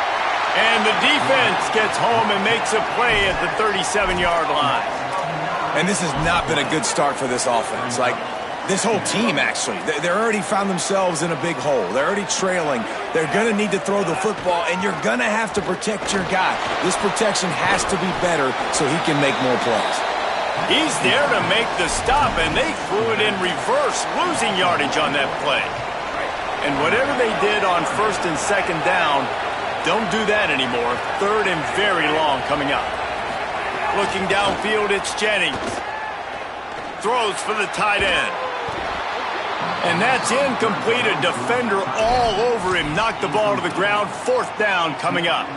And the defense gets home and makes a play at the 37-yard line. And this has not been a good start for this offense. Like, this whole team, actually. They're already found themselves in a big hole. They're already trailing. They're going to need to throw the football, and you're going to have to protect your guy. This protection has to be better so he can make more plays. He's there to make the stop, and they threw it in reverse, losing yardage on that play. And whatever they did on 1st and 2nd down, don't do that anymore. 3rd and very long coming up. Looking downfield, it's Jennings. Throws for the tight end. And that's incomplete. A defender all over him. Knocked the ball to the ground. 4th down coming up.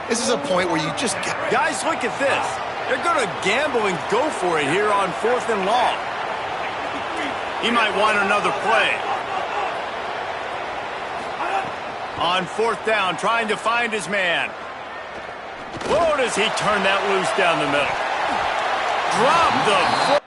This is a point where you just get... Guys, look at this. They're going to gamble and go for it here on 4th and long. He might want another play. On 4th down, trying to find his man. Whoa, does he turn that loose down the middle. Drop the...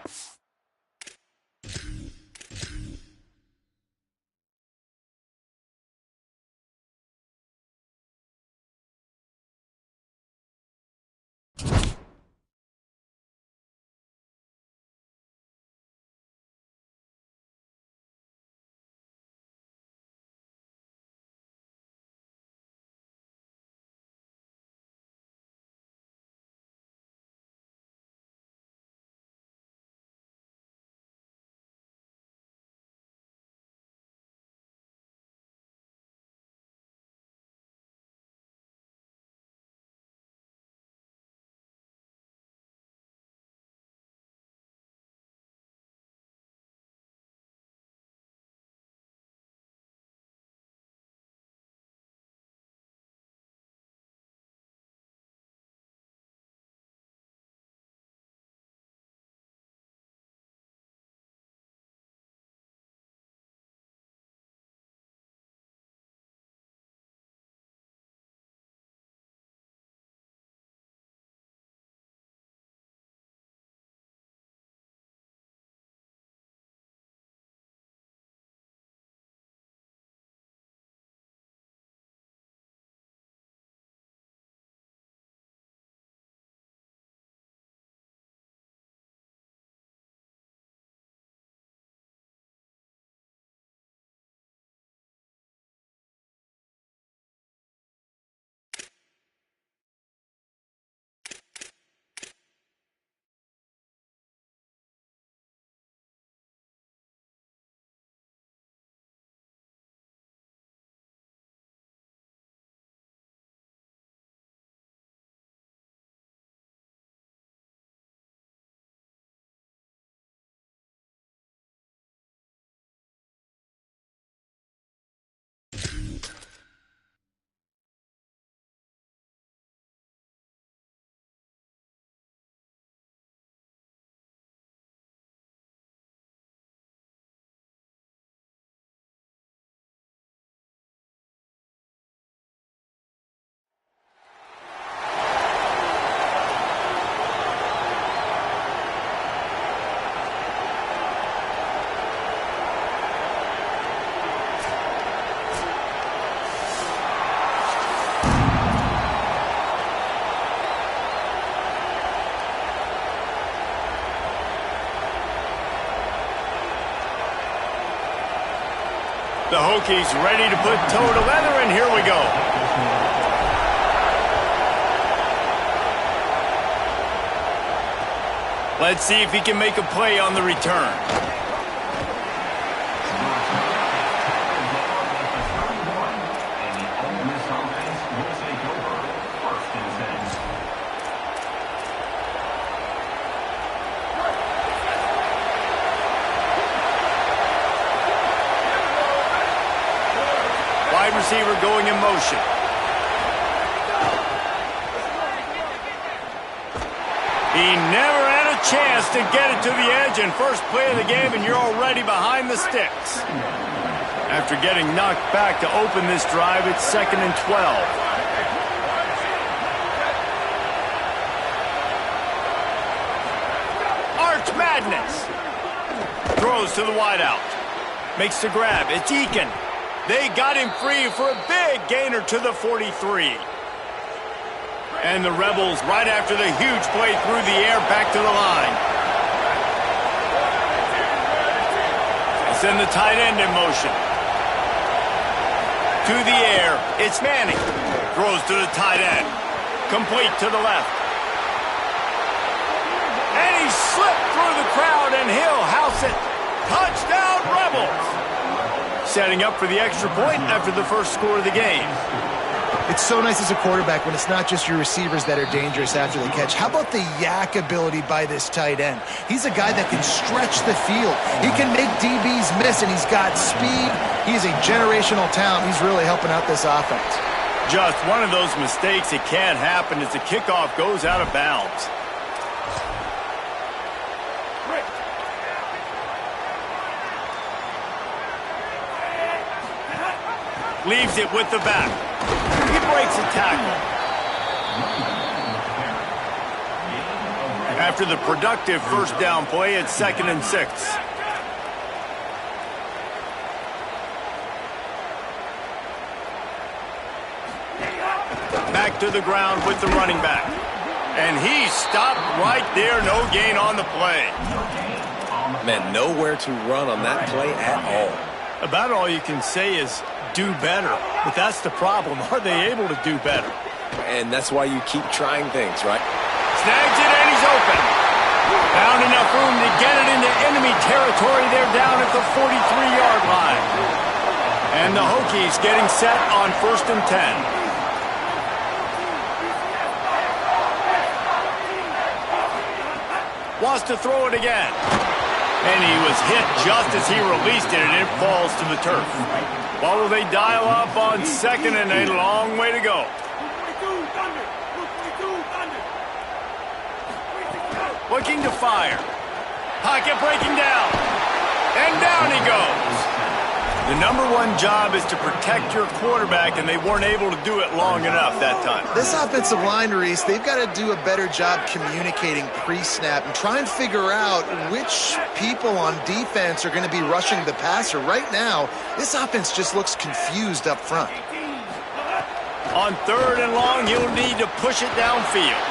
The Hokies ready to put toe to leather, and here we go. Let's see if he can make a play on the return. Wide receiver going in motion. He never had a chance to get it to the edge, and first play of the game, and you're already behind the sticks. After getting knocked back to open this drive, it's 2nd and 12. Arch Madness. Throws to the wideout. Makes the grab. It's Eakin. They got him free for a big gainer to the 43. And the Rebels, right after the huge play through the air, back to the line. Send the tight end in motion. To the air, it's Manning. Throws to the tight end. Complete to the left. And he slipped through the crowd, and he'll house it. Touchdown, Rebels! Setting up for the extra point after the first score of the game. It's so nice as a quarterback when it's not just your receivers that are dangerous after the catch. How about the yak ability by this tight end? He's a guy that can stretch the field. He can make DBs miss, and he's got speed. He's a generational talent. He's really helping out this offense. Just one of those mistakes that can't happen as the kickoff goes out of bounds. Leaves it with the back. He breaks a tackle. After the productive first down play, it's 2nd and 6. Back to the ground with the running back. And he stopped right there. No gain on the play. Man, nowhere to run on that play at all. About all you can say is do better. But that's the problem. Are they able to do better? And that's why you keep trying things, right? Snags it, and he's open. Found enough room to get it into enemy territory. They're down at the 43-yard line. And the Hokies getting set on 1st and 10. Wants to throw it again. And he was hit just as he released it, and it falls to the turf. What will they dial up on 2nd and a long way to go? Looking to fire. Pocket breaking down. And down he goes. The number one job is to protect your quarterback, and they weren't able to do it long enough that time. This offensive line, Reese, they've got to do a better job communicating pre-snap and try and figure out which people on defense are going to be rushing the passer. Right now, this offense just looks confused up front. On 3rd and long, he'll need to push it downfield.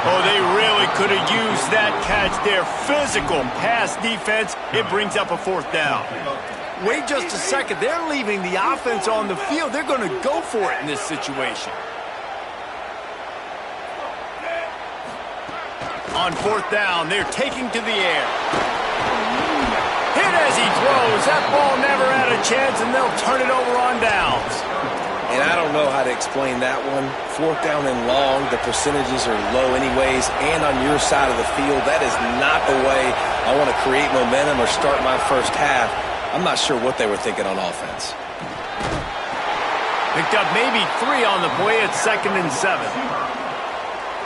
Oh, they really could have used that catch there. Physical pass defense. It brings up a 4th down. Wait just a second. They're leaving the offense on the field. They're going to go for it in this situation. On 4th down, they're taking to the air. Hit as he throws. That ball never had a chance, and they'll turn it over on downs. And I don't know how to explain that one. 4th down and long, the percentages are low anyways, and on your side of the field, that is not the way I want to create momentum or start my first half. I'm not sure what they were thinking on offense. Picked up maybe 3 on the play at 2nd and 7.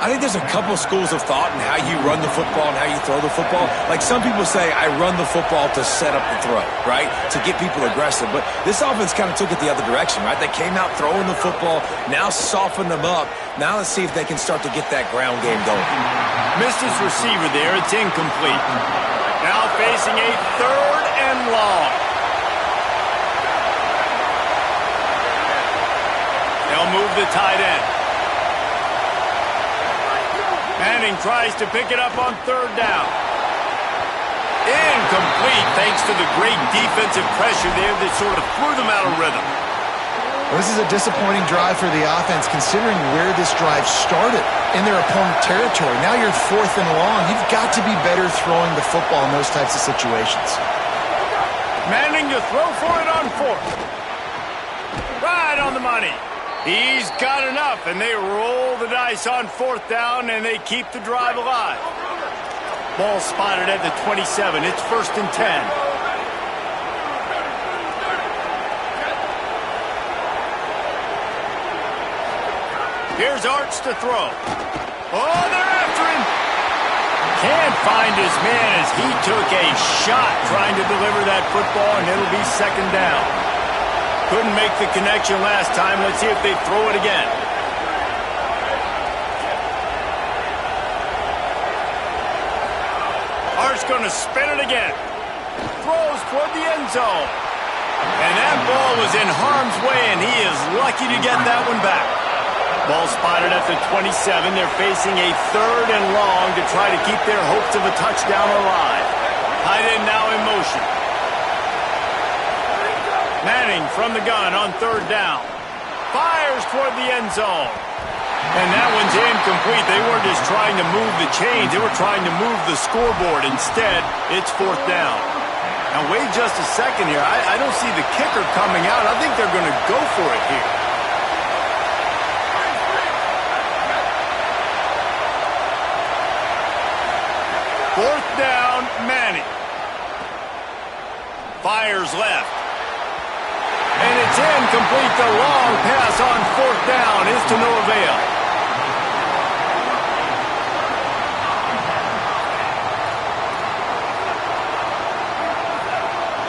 I think there's a couple schools of thought in how you run the football and how you throw the football. Like some people say, I run the football to set up the throw, right? To get people aggressive. But this offense kind of took it the other direction, right? They came out throwing the football, now soften them up. Now let's see if they can start to get that ground game going. Missed his receiver there. It's incomplete. Now facing a 3rd and long. They'll move the tight end. Manning tries to pick it up on 3rd down. incomplete thanks to the great defensive pressure there that sort of threw them out of rhythm. Well, this is a disappointing drive for the offense considering where this drive started in their opponent territory. Now you're 4th and long. You've got to be better throwing the football in those types of situations. Manning to throw for it on 4th. Right on the money. He's got enough, and they roll the dice on 4th down, and they keep the drive alive. Ball spotted at the 27. It's 1st and 10. Here's Arch to throw. Oh, they're after him. Can't find his man as he took a shot trying to deliver that football, and it'll be 2nd down. Couldn't make the connection last time. Let's see if they throw it again. Arch going to spin it again. Throws toward the end zone. And that ball was in harm's way, and he is lucky to get that one back. Ball spotted at the 27. They're facing a 3rd and long to try to keep their hopes of a touchdown alive. Tight end now in motion. Manning from the gun on 3rd down. Fires toward the end zone. And that one's incomplete. They weren't just trying to move the chains. They were trying to move the scoreboard. Instead, it's 4th down. Now, wait just a second here. I don't see the kicker coming out. I think they're going to go for it here. Fourth down, Manning. Fires left. And it's incomplete. The long pass on 4th down is to no avail.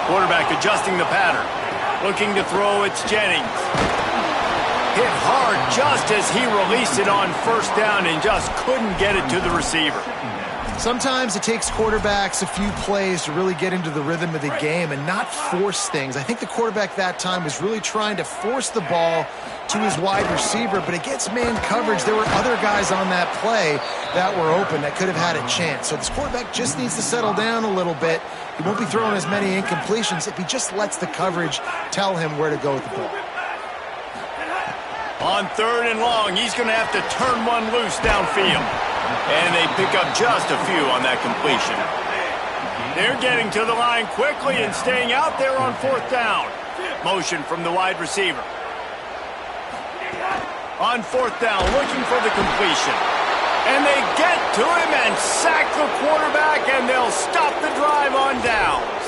Quarterback adjusting the pattern. Looking to throw, it's Jennings. Hit hard just as he released it on 1st down and just couldn't get it to the receiver. Sometimes it takes quarterbacks a few plays to really get into the rhythm of the game and not force things. I think the quarterback that time was really trying to force the ball to his wide receiver, but against man coverage, there were other guys on that play that were open that could have had a chance. So this quarterback just needs to settle down a little bit. He won't be throwing as many incompletions if he just lets the coverage tell him where to go with the ball. On 3rd and long, he's going to have to turn one loose downfield. And they pick up just a few on that completion. They're getting to the line quickly and staying out there on 4th down. Motion from the wide receiver. On 4th down, looking for the completion. And they get to him and sack the quarterback, and they'll stop the drive on downs.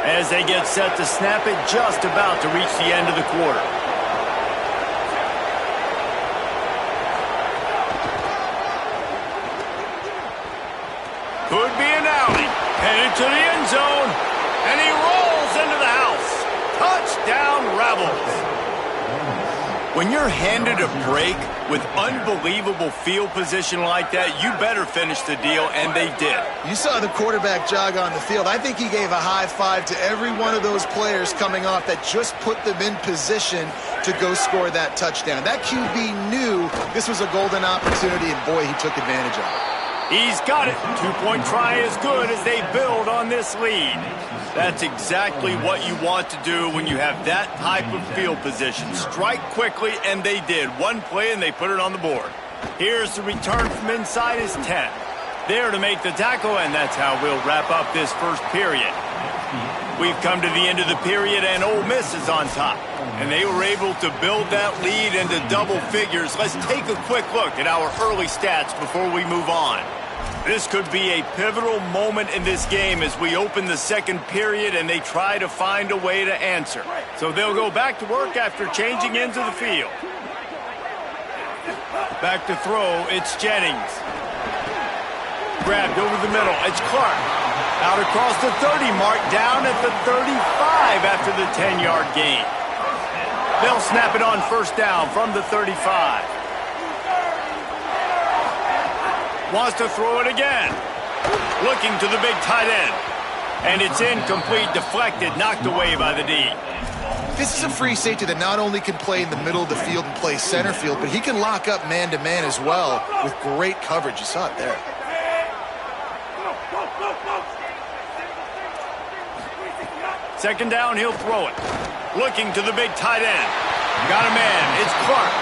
As they get set to snap it, just about to reach the end of the quarter. Could be an alley. Headed to the end zone. And he rolls into the house. Touchdown, Rebels. When you're handed a break with unbelievable field position like that, you better finish the deal, and they did. You saw the quarterback jog on the field. I think he gave a high five to every one of those players coming off that just put them in position to go score that touchdown. That QB knew this was a golden opportunity, and boy, he took advantage of it. He's got it. 2-point try is good as they build on this lead. That's exactly what you want to do when you have that type of field position. Strike quickly, and they did. One play, and they put it on the board. Here's the return from inside his 10. There to make the tackle, and that's how we'll wrap up this first period. We've come to the end of the period, and Ole Miss is on top. And they were able to build that lead into double figures. Let's take a quick look at our early stats before we move on. This could be a pivotal moment in this game as we open the second period and they try to find a way to answer. So they'll go back to work after changing into the field. Back to throw, it's Jennings. Grabbed over the middle, it's Clark. Out across the 30 mark, down at the 35 after the 10-yard gain. They'll snap it on first down from the 35. Wants to throw it again. Looking to the big tight end. And it's incomplete, deflected, knocked away by the D. This is a free safety that not only can play in the middle of the field and play center field, but he can lock up man-to-man as well with great coverage. You saw it there. Second down, he'll throw it. Looking to the big tight end. Got a man. It's Clark.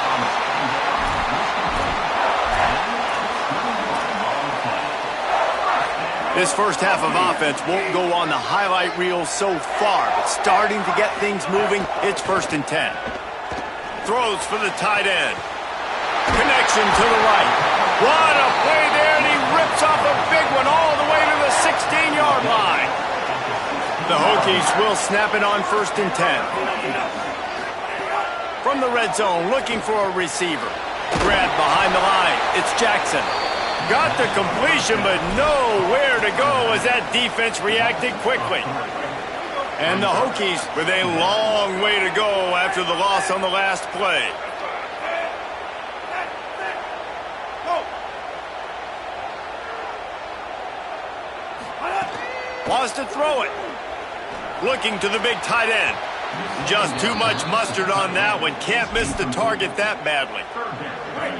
This first half of offense won't go on the highlight reel so far, but starting to get things moving, it's 1st and 10. Throws for the tight end. Connection to the right. What a play there, and he rips off a big one all the way to the 16-yard line. The Hokies will snap it on 1st and 10. From the red zone, looking for a receiver. Grabbed behind the line. It's Jackson. Got the completion, but nowhere to go as that defense reacted quickly. And the Hokies with a long way to go after the loss on the last play. Wants to throw it. Looking to the big tight end. Just too much mustard on that one. Can't miss the target that badly.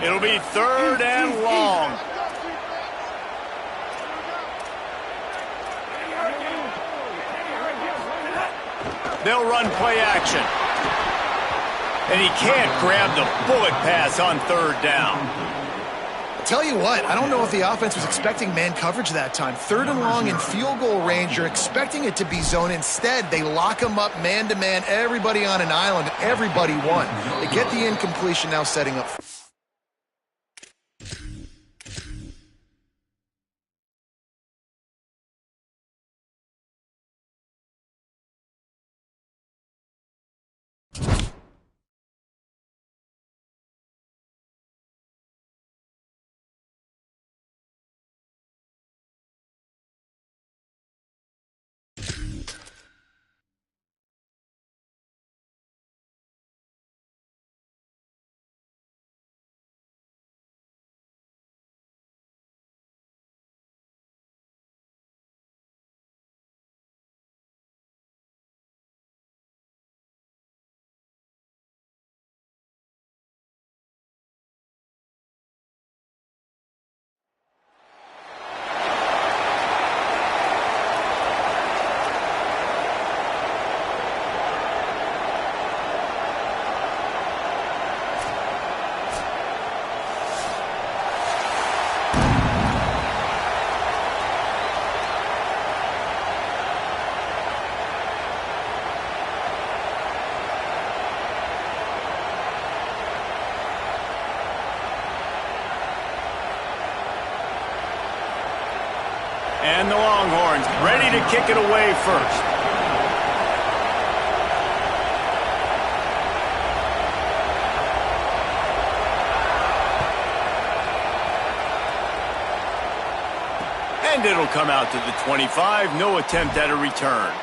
It'll be 3rd and long. They'll run play action. And he can't grab the bullet pass on 3rd down. Tell you what, I don't know if the offense was expecting man coverage that time. 3rd and long in field goal range, you're expecting it to be zone. Instead, they lock them up man-to-man, everybody on an island, everybody won. They get the incompletion, now setting up. And the Longhorns ready to kick it away first. And it'll come out to the 25. No attempt at a return.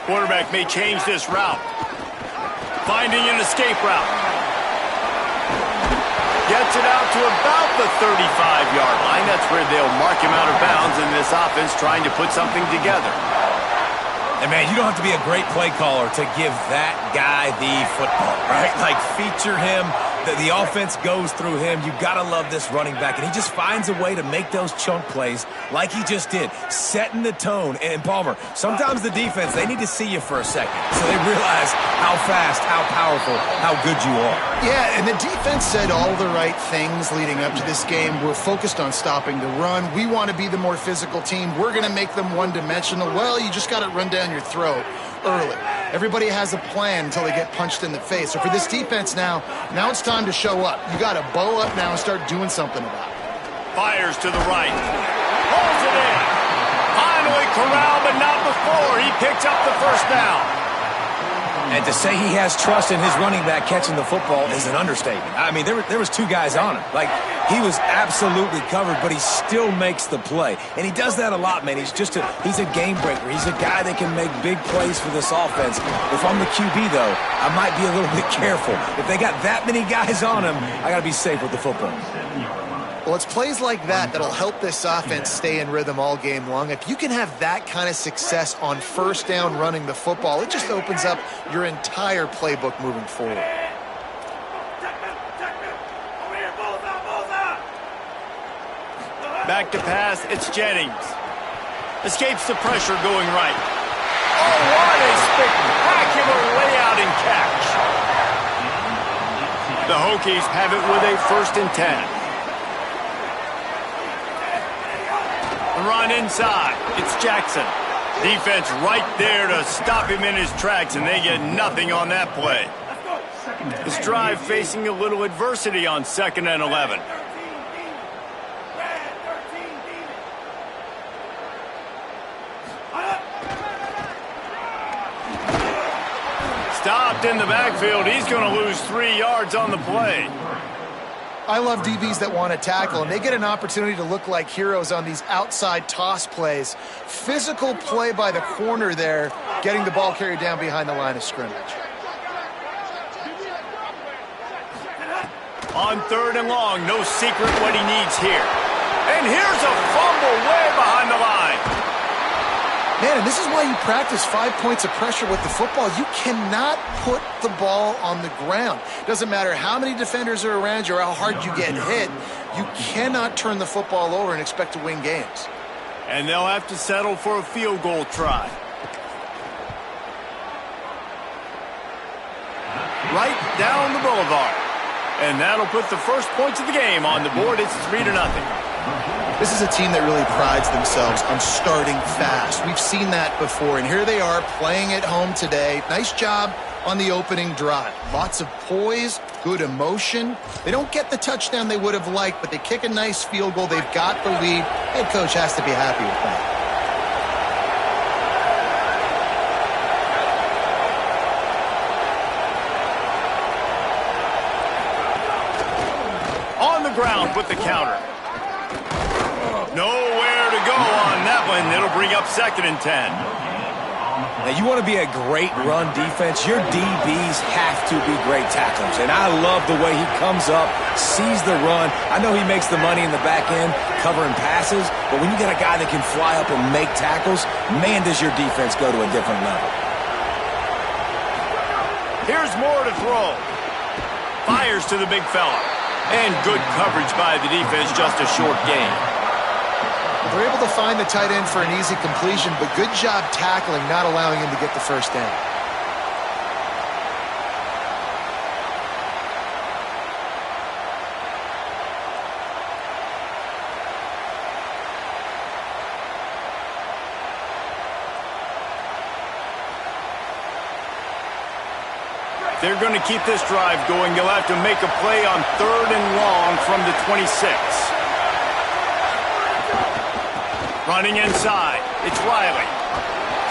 Quarterback may change this route. Finding an escape route. Gets it out to about the 35-yard line. That's where they'll mark him out of bounds in this offense trying to put something together. And, man, you don't have to be a great play caller to give that guy the football, right? Like, feature him. The offense goes through him. You've got to love this running back. And he just finds a way to make those chunk plays like he just did, setting the tone. And, Palmer, sometimes the defense, they need to see you for a second so they realize how fast, how powerful, how good you are. Yeah, and the defense said all the right things leading up to this game. We're focused on stopping the run. We want to be the more physical team. We're going to make them one-dimensional. Well, you just got to run down your throat early. Everybody has a plan until they get punched in the face. So for this defense now it's time to show up. You got to bow up now and start doing something about it. Fires to the right. Holds it in. Finally corralled, but not before. He picks up the first down. And to say he has trust in his running back catching the football is an understatement. I mean, there was two guys on him. Like, he was absolutely covered, but he still makes the play. And he does that a lot, man. He's a game breaker. He's a guy that can make big plays for this offense. If I'm the QB, though, I might be a little bit careful. If they got that many guys on him, I got to be safe with the football. Well, it's plays like that that'll help this offense stay in rhythm all game long. If you can have that kind of success on first down running the football, it just opens up your entire playbook moving forward. Back to pass, it's Jennings. Escapes the pressure going right. Oh, what a spectacular layout and catch. The Hokies have it with a 1st and 10. The run inside, it's Jackson. Defense right there to stop him in his tracks, and they get nothing on that play. This drive facing a little adversity on 2nd and 11. Stopped in the backfield. He's going to lose 3 yards on the play. I love DBs that want to tackle, and they get an opportunity to look like heroes on these outside toss plays. Physical play by the corner there, getting the ball carried down behind the line of scrimmage. On 3rd and long, no secret what he needs here. And here's a fumble way behind the line. Man, and this is why you practice 5 points of pressure with the football. You cannot put the ball on the ground. Doesn't matter how many defenders are around you or how hard you get hit. You cannot turn the football over and expect to win games. And they'll have to settle for a field goal try. Right down the boulevard. And that'll put the first points of the game on the board. It's 3-0. This is a team that really prides themselves on starting fast. We've seen that before, and here they are playing at home today. Nice job on the opening drive. Lots of poise, good emotion. They don't get the touchdown they would have liked, but they kick a nice field goal. They've got the lead. Head coach has to be happy with that. On the ground with the counter. Nowhere to go on that one. It'll bring up 2nd and 10. Now, you want to be a great run defense, your DBs have to be great tacklers. And I love the way he comes up, sees the run. I know he makes the money in the back end covering passes, but when you got a guy that can fly up and make tackles, man, does your defense go to a different level. Here's Moore to throw. Fires to the big fella. And good coverage by the defense, just a short gain. They're able to find the tight end for an easy completion, but good job tackling, not allowing him to get the first down. They're going to keep this drive going. They'll have to make a play on 3rd and long from the 26. Running inside, it's Riley.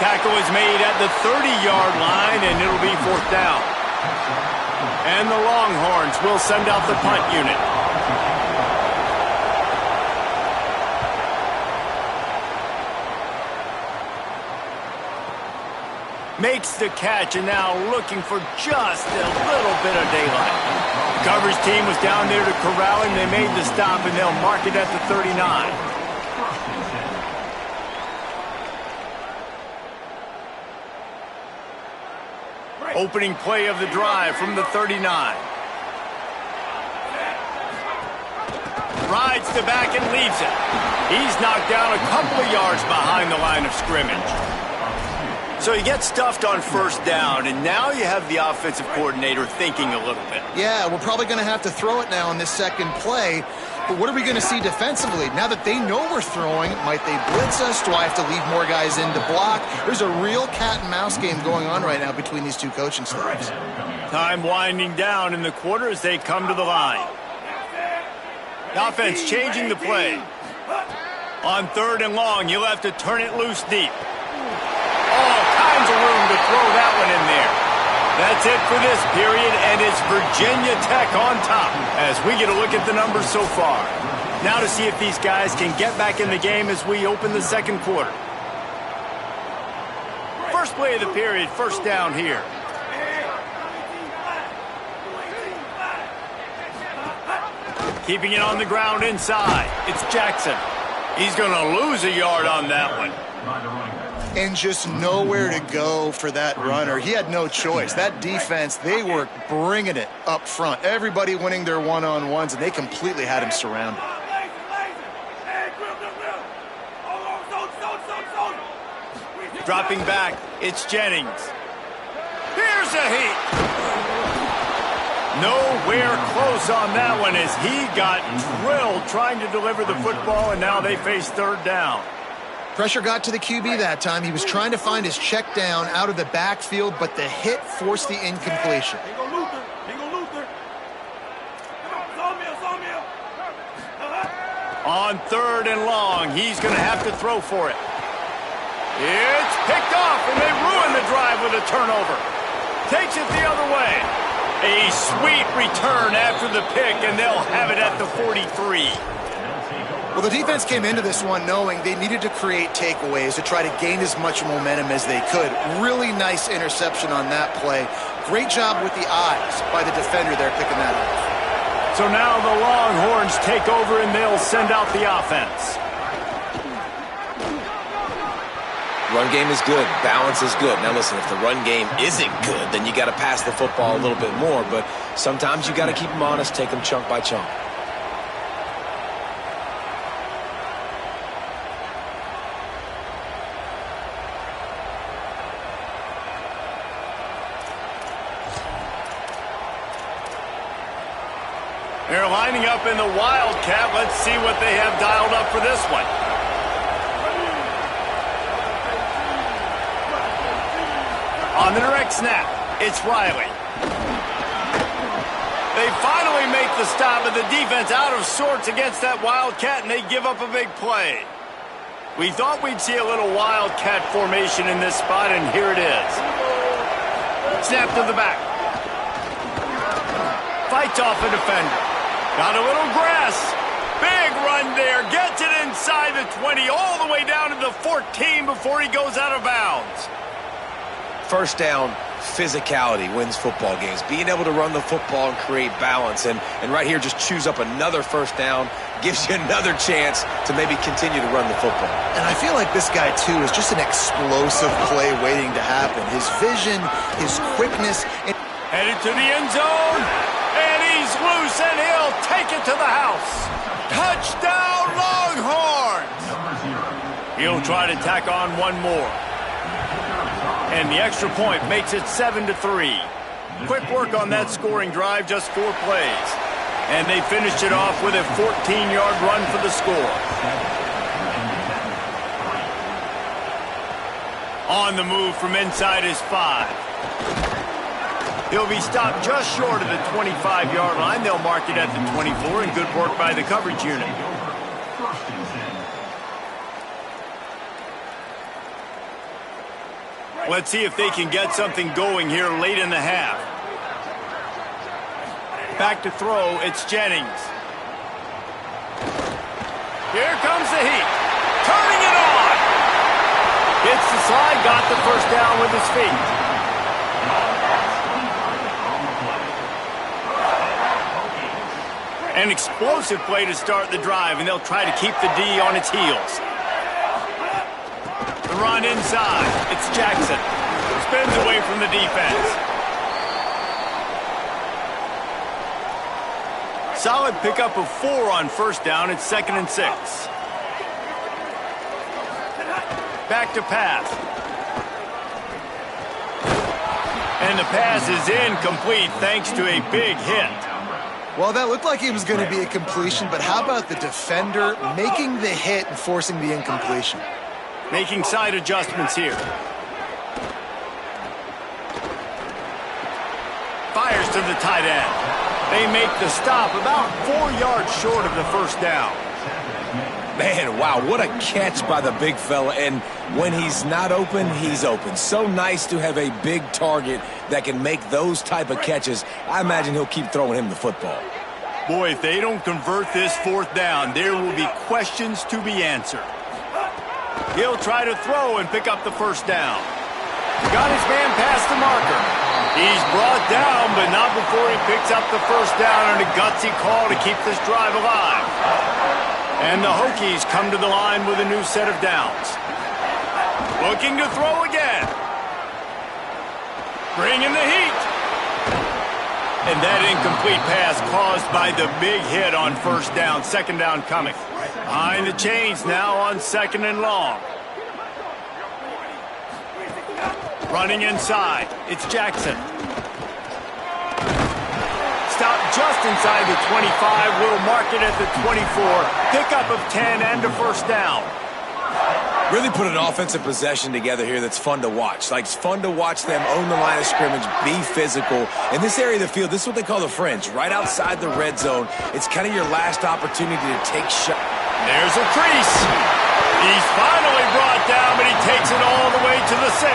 Tackle is made at the 30-yard line, and it'll be 4th down. And the Longhorns will send out the punt unit. Makes the catch, and now looking for just a little bit of daylight. Coverage team was down there to corral him. They made the stop, and they'll mark it at the 39. Opening play of the drive from the 39. Rides the back and leaves it. He's knocked down a couple of yards behind the line of scrimmage. So he gets stuffed on 1st down, and now you have the offensive coordinator thinking a little bit. Yeah, we're probably going to have to throw it now on this second play. But what are we going to see defensively? Now that they know we're throwing, might they blitz us? Do I have to leave more guys in to block? There's a real cat and mouse game going on right now between these two coaching staffs. Time winding down in the quarter as they come to the line. The offense changing the play. On 3rd and long, you'll have to turn it loose deep. All kinds of room to throw that one in there. That's it for this period, and it's Virginia Tech on top as we get a look at the numbers so far. Now to see if these guys can get back in the game as we open the second quarter. First play of the period, 1st down here. Keeping it on the ground inside. It's Jackson. He's going to lose a yard on that one. And just nowhere to go for that runner. He had no choice. That defense, they were bringing it up front. Everybody winning their one-on-ones, and they completely had him surrounded. Dropping back, it's Jennings. Here's a heat. Nowhere close on that one as he got drilled trying to deliver the football, and now they face third down. Pressure got to the QB that time. He was trying to find his check down out of the backfield, but the hit forced the incompletion. On third and long, he's going to have to throw for it. It's picked off, and they ruin the drive with a turnover. Takes it the other way. A sweet return after the pick, and they'll have it at the 43. Well, the defense came into this one knowing they needed to create takeaways to try to gain as much momentum as they could. Really nice interception on that play. Great job with the eyes by the defender there picking that up. So now the Longhorns take over, and they'll send out the offense. Run game is good. Balance is good. Now listen, if the run game isn't good, then you got to pass the football a little bit more. But sometimes you got to keep them honest, take them chunk by chunk. They're lining up in the Wildcat. Let's see what they have dialed up for this one. On the direct snap, it's Riley. They finally make the stop, but the defense out of sorts against that Wildcat, and they give up a big play. We thought we'd see a little Wildcat formation in this spot, and here it is. Snap to the back. Fights off a defender. Got a little grass. Big run there. Gets it inside the 20, all the way down to the 14 before he goes out of bounds. First down, physicality wins football games. Being able to run the football and create balance. And right here, just choose up another first down. Gives you another chance to maybe continue to run the football. And I feel like this guy, too, is just an explosive play waiting to happen. His vision, his quickness. Headed to the end zone. And he's loose, and he'll take it to the house. Touchdown, Longhorns! He'll try to tack on one more. And the extra point makes it 7-3. Quick work on that scoring drive, just 4 plays. And they finished it off with a 14-yard run for the score. On the move from inside his 5. He'll be stopped just short of the 25-yard line. They'll mark it at the 24, and good work by the coverage unit. Let's see if they can get something going here late in the half. Back to throw, it's Jennings. Here comes the heat. Turning it on. Hits the slide, got the first down with his feet. An explosive play to start the drive, and they'll try to keep the D on its heels. The run inside. It's Jackson. Spins away from the defense. Solid pickup of 4 on first down. It's 2nd and 6. Back to pass. And the pass is incomplete thanks to a big hit. Well, that looked like it was going to be a completion, but how about the defender making the hit and forcing the incompletion? Making side adjustments here. Fires to the tight end. They make the stop about 4 yards short of the first down. Man, wow, what a catch by the big fella. And when he's not open, he's open. So nice to have a big target that can make those type of catches. I imagine he'll keep throwing him the football. Boy, if they don't convert this 4th down, there will be questions to be answered. He'll try to throw and pick up the first down. Got his man past the marker. He's brought down, but not before he picks up the first down and a gutsy call to keep this drive alive. And the Hokies come to the line with a new set of downs. Looking to throw again. Bringing the heat. And that incomplete pass caused by the big hit on first down. Second down coming. Behind the chains now on second and long. Running inside. It's Jackson. Stop just inside the 25. We'll mark it at the 24. Pickup of 10 and a first down. Really put an offensive possession together here that's fun to watch. Like, it's fun to watch them own the line of scrimmage, be physical. In this area of the field, this is what they call the fringe, right outside the red zone. It's kind of your last opportunity to take shots. There's a crease. He's finally brought down, but he takes it all the way to the 6.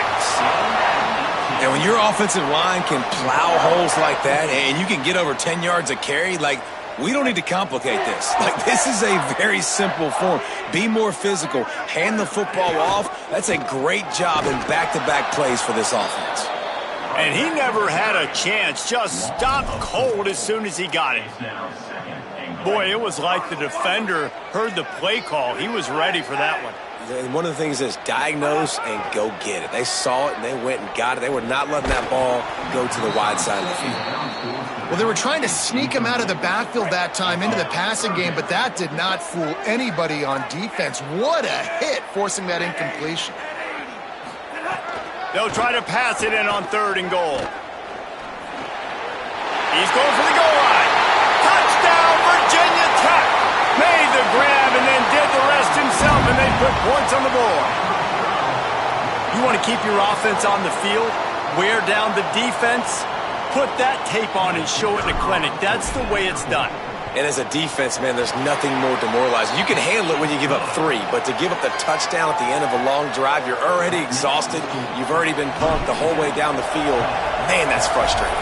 And when your offensive line can plow holes like that and you can get over 10 yards a carry, like, we don't need to complicate this. Like, this is a very simple form. Be more physical. Hand the football off. That's a great job in back-to-back plays for this offense. And he never had a chance. Just stopped cold as soon as he got it. Boy, it was like the defender heard the play call. He was ready for that one. And one of the things is diagnose and go get it. They saw it and they went and got it. They were not letting that ball go to the wide side of the field. Well, they were trying to sneak him out of the backfield that time into the passing game, but that did not fool anybody on defense. What a hit, forcing that incompletion. They'll try to pass it in on third and goal. He's going for the goal line. Touchdown, Virginia Tech. Made the grab and then did the rest himself, and they put points on the board. You want to keep your offense on the field, wear down the defense, put that tape on and show it in the clinic. That's the way it's done. And as a defense, man, there's nothing more demoralizing. You can handle it when you give up 3, but to give up the touchdown at the end of a long drive, you're already exhausted. You've already been punked the whole way down the field. Man, that's frustrating.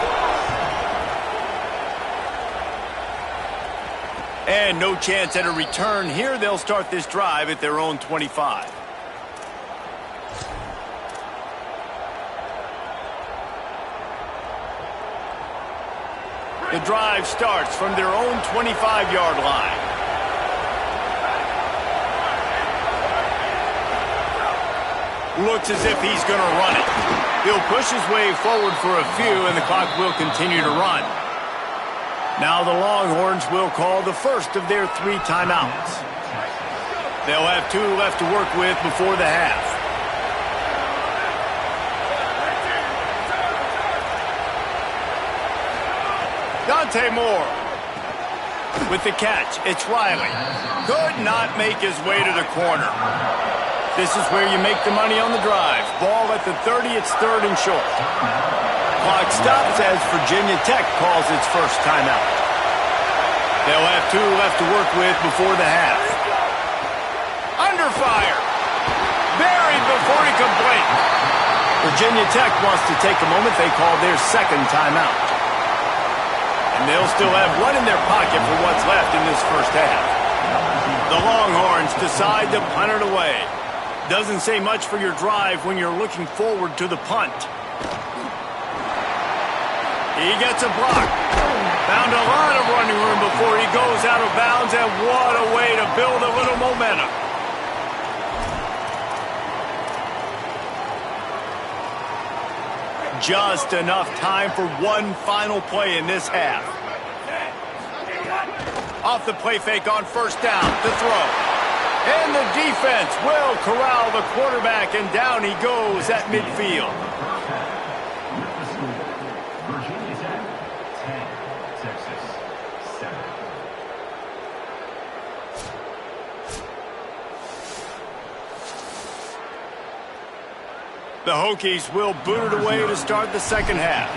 And no chance at a return here. They'll start this drive at their own 25. The drive starts from their own 25-yard line. Looks as if he's going to run it. He'll push his way forward for a few, and the clock will continue to run. Now the Longhorns will call the first of their 3 timeouts. They'll have 2 left to work with before the half. Dante Moore with the catch. It's Riley. Could not make his way to the corner. This is where you make the money on the drive. Ball at the 30. It's third and short. Clock stops as Virginia Tech calls its first timeout. They'll have 2 left to work with before the half. Under fire. Buried before he could blink. Virginia Tech wants to take a moment. They call their second timeout. And they'll still have 1 in their pocket for what's left in this first half. The Longhorns decide to punt it away. Doesn't say much for your drive when you're looking forward to the punt. He gets a block. Found a lot of running room before he goes out of bounds, and what a way to build a little momentum. Just enough time for one final play in this half. Off the play fake on first down, the throw. And the defense will corral the quarterback, and down he goes at midfield. The Hokies will boot it away to start the second half.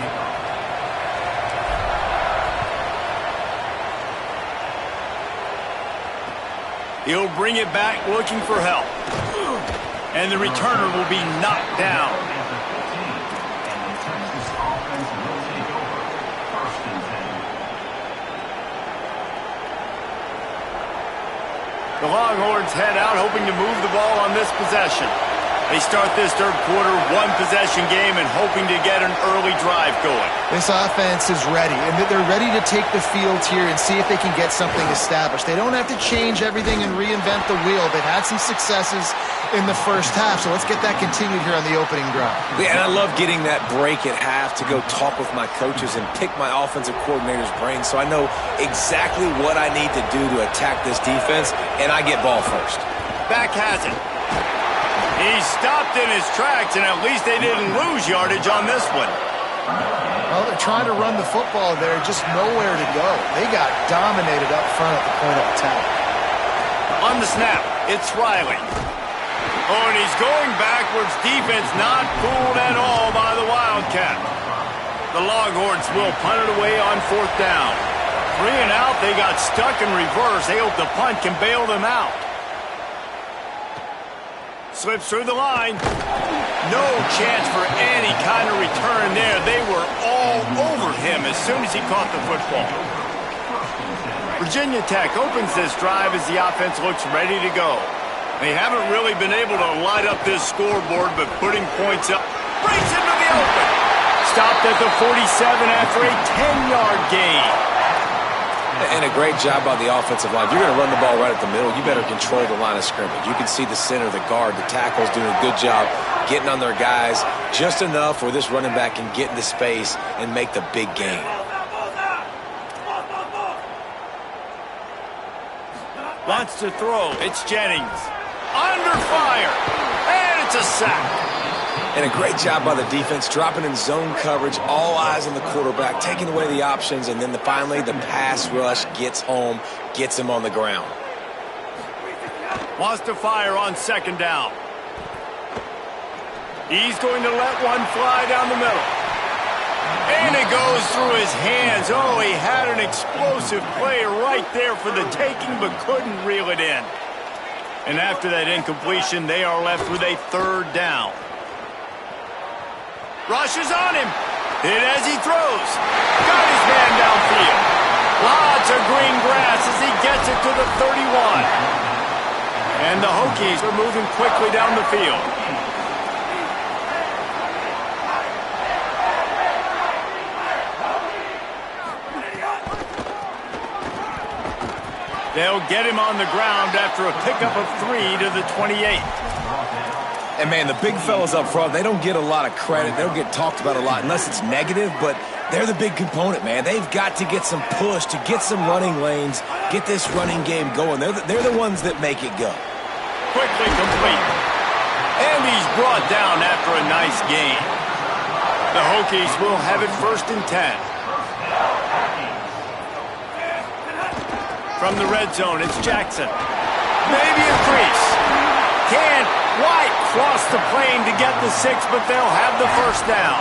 He'll bring it back looking for help. And the returner will be knocked down. The Longhorns head out hoping to move the ball on this possession. They start this third quarter, one-possession game, and hoping to get an early drive going. This offense is ready, and they're ready to take the field here and see if they can get something established. They don't have to change everything and reinvent the wheel. They've had some successes in the first half, so let's get that continued here on the opening drive. Yeah, and I love getting that break at half to go talk with my coaches and pick my offensive coordinator's brain so I know exactly what I need to do to attack this defense, and I get ball first. Back has it. He stopped in his tracks, and at least they didn't lose yardage on this one. Well, they're trying to run the football there, just nowhere to go. They got dominated up front at the point of attack. On the snap, it's Riley. Oh, and he's going backwards. Defense not fooled at all by the Wildcat. The Longhorns will punt it away on fourth down. 3 and out, they got stuck in reverse. They hope the punt can bail them out. Slips through the line. No chance for any kind of return there. They were all over him as soon as he caught the football. Virginia Tech opens this drive as the offense looks ready to go. They haven't really been able to light up this scoreboard, but putting points up breaks into the open. Stopped at the 47 after a 10-yard gain. And a great job by the offensive line. If you're going to run the ball right at the middle, you better control the line of scrimmage. You can see the center, the guard, the tackles doing a good job getting on their guys just enough where this running back can get into space and make the big gain. Wants to throw. It's Jennings. Under fire. And it's a sack. And a great job by the defense, dropping in zone coverage, all eyes on the quarterback, taking away the options, and then finally the pass rush gets home, gets him on the ground. Wants to fire on second down. He's going to let one fly down the middle. And it goes through his hands. Oh, he had an explosive play right there for the taking, but couldn't reel it in. And after that incompletion, they are left with a third down. Rushes on him. Hit as he throws. Got his man downfield. Lots of green grass as he gets it to the 31. And the Hokies are moving quickly down the field. They'll get him on the ground after a pickup of 3 to the 28. And, man, the big fellas up front, they don't get a lot of credit. They don't get talked about a lot unless it's negative, but they're the big component, man. They've got to get some push, to get some running lanes, get this running game going. They're the ones that make it go. Quickly complete. And he's brought down after a nice gain. The Hokies will have it 1st and 10. From the red zone, it's Jackson. Maybe a crease. Can't quite cross the plane to get the 6, but they'll have the 1st down.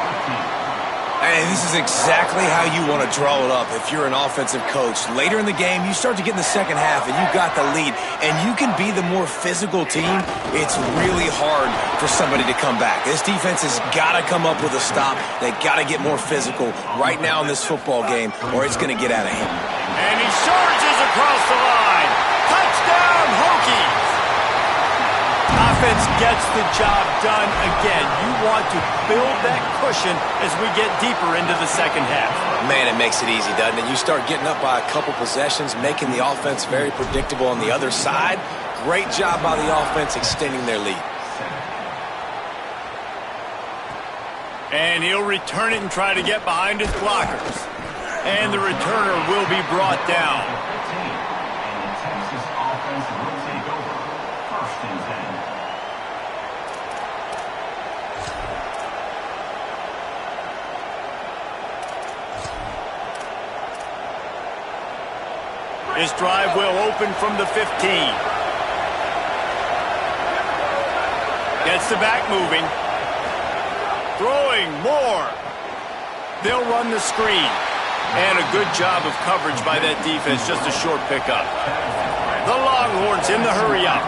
And this is exactly how you want to draw it up if you're an offensive coach. Later in the game, you start to get in the second half, and you've got the lead, and you can be the more physical team. It's really hard for somebody to come back. This defense has got to come up with a stop. They got to get more physical right now in this football game, or it's going to get out of hand. And he charges across the line. Touchdown, Hokies! Offense gets the job done again. You want to build that cushion as we get deeper into the second half. Man, it makes it easy, doesn't it? You start getting up by a couple possessions, making the offense very predictable on the other side. Great job by the offense extending their lead. And he'll return it and try to get behind his blockers. And the returner will be brought down. This drive will open from the 15. Gets the back moving. Throwing more. They'll run the screen. And a good job of coverage by that defense. Just a short pickup. The Longhorns in the hurry up.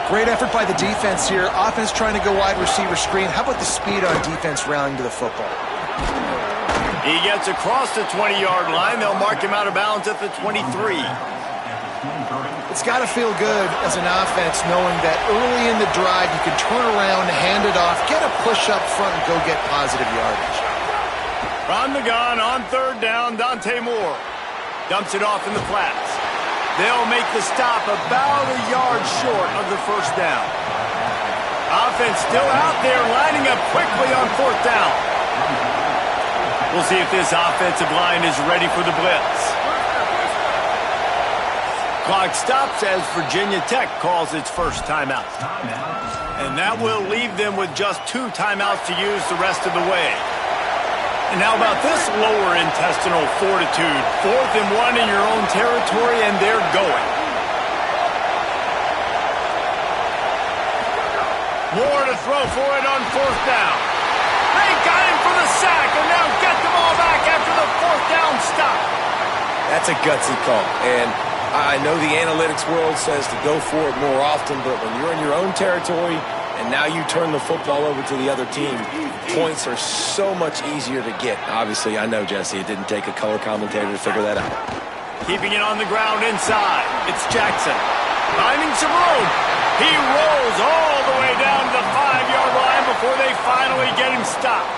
Great effort by the defense here. Offense trying to go wide receiver screen. How about the speed on defense rallying to the football? He gets across the 20-yard line. They'll mark him out of bounds at the 23. It's got to feel good as an offense knowing that early in the drive you can turn around, hand it off, get a push up front, and go get positive yardage. From the gun on third down, Dante Moore dumps it off in the flats. They'll make the stop about a yard short of the first down. Offense still out there lining up quickly on fourth down. We'll see if this offensive line is ready for the blitz. Clock stops as Virginia Tech calls its first timeout. And that will leave them with just 2 timeouts to use the rest of the way. And how about this lower intestinal fortitude? 4th and 1 in your own territory, and they're going. More to throw for it on fourth down. They got him for the sack, and now get the ball back after the fourth down stop. That's a gutsy call, and I know the analytics world says to go for it more often, but when you're in your own territory and now you turn the football over to the other team, points are so much easier to get. Obviously, I know, Jesse, it didn't take a color commentator to figure that out. Keeping it on the ground inside. It's Jackson. Finding some room. He rolls all the way down to the 5-yard line before they finally get him stopped.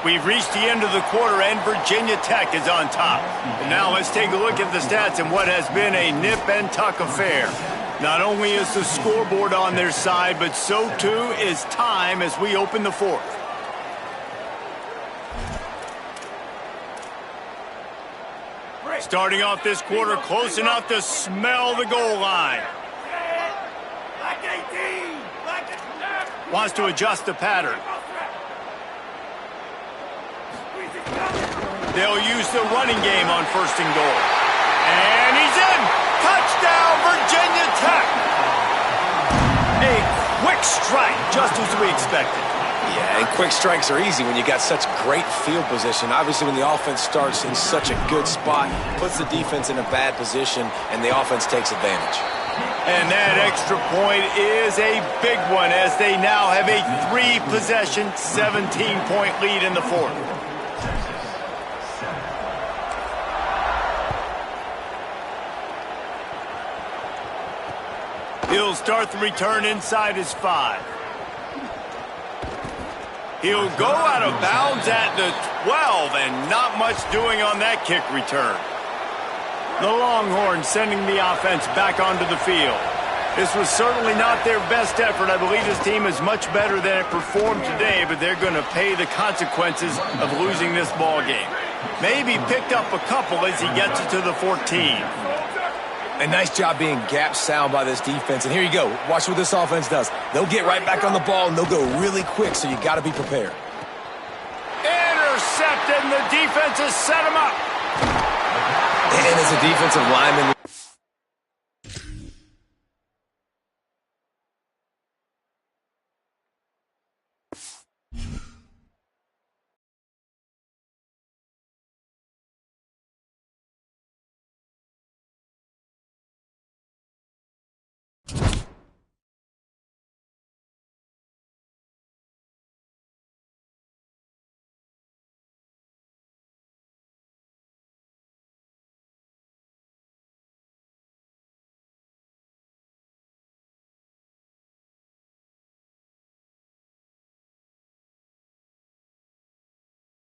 We've reached the end of the quarter, and Virginia Tech is on top. And now let's take a look at the stats in what has been a nip-and-tuck affair. Not only is the scoreboard on their side, but so too is time as we open the fourth. Starting off this quarter close enough to smell the goal line. Wants to adjust the pattern. They'll use the running game on 1st and goal. And he's in! Touchdown, Virginia Tech! A quick strike, just as we expected. Yeah, and quick strikes are easy when you got such great field position. Obviously, when the offense starts in such a good spot, puts the defense in a bad position, and the offense takes advantage. And that extra point is a big one as they now have a 3-possession, 17-point lead in the fourth. He'll start the return inside his 5. He'll go out of bounds at the 12, and not much doing on that kick return. The Longhorns sending the offense back onto the field. This was certainly not their best effort. I believe this team is much better than it performed today, but they're going to pay the consequences of losing this ball game. Maybe picked up a couple as he gets it to the 14. A nice job being gap sound by this defense. And here you go. Watch what this offense does. They'll get right back on the ball, and they'll go really quick, so you got to be prepared. Intercepted, and the defense has set him up. And as a defensive lineman,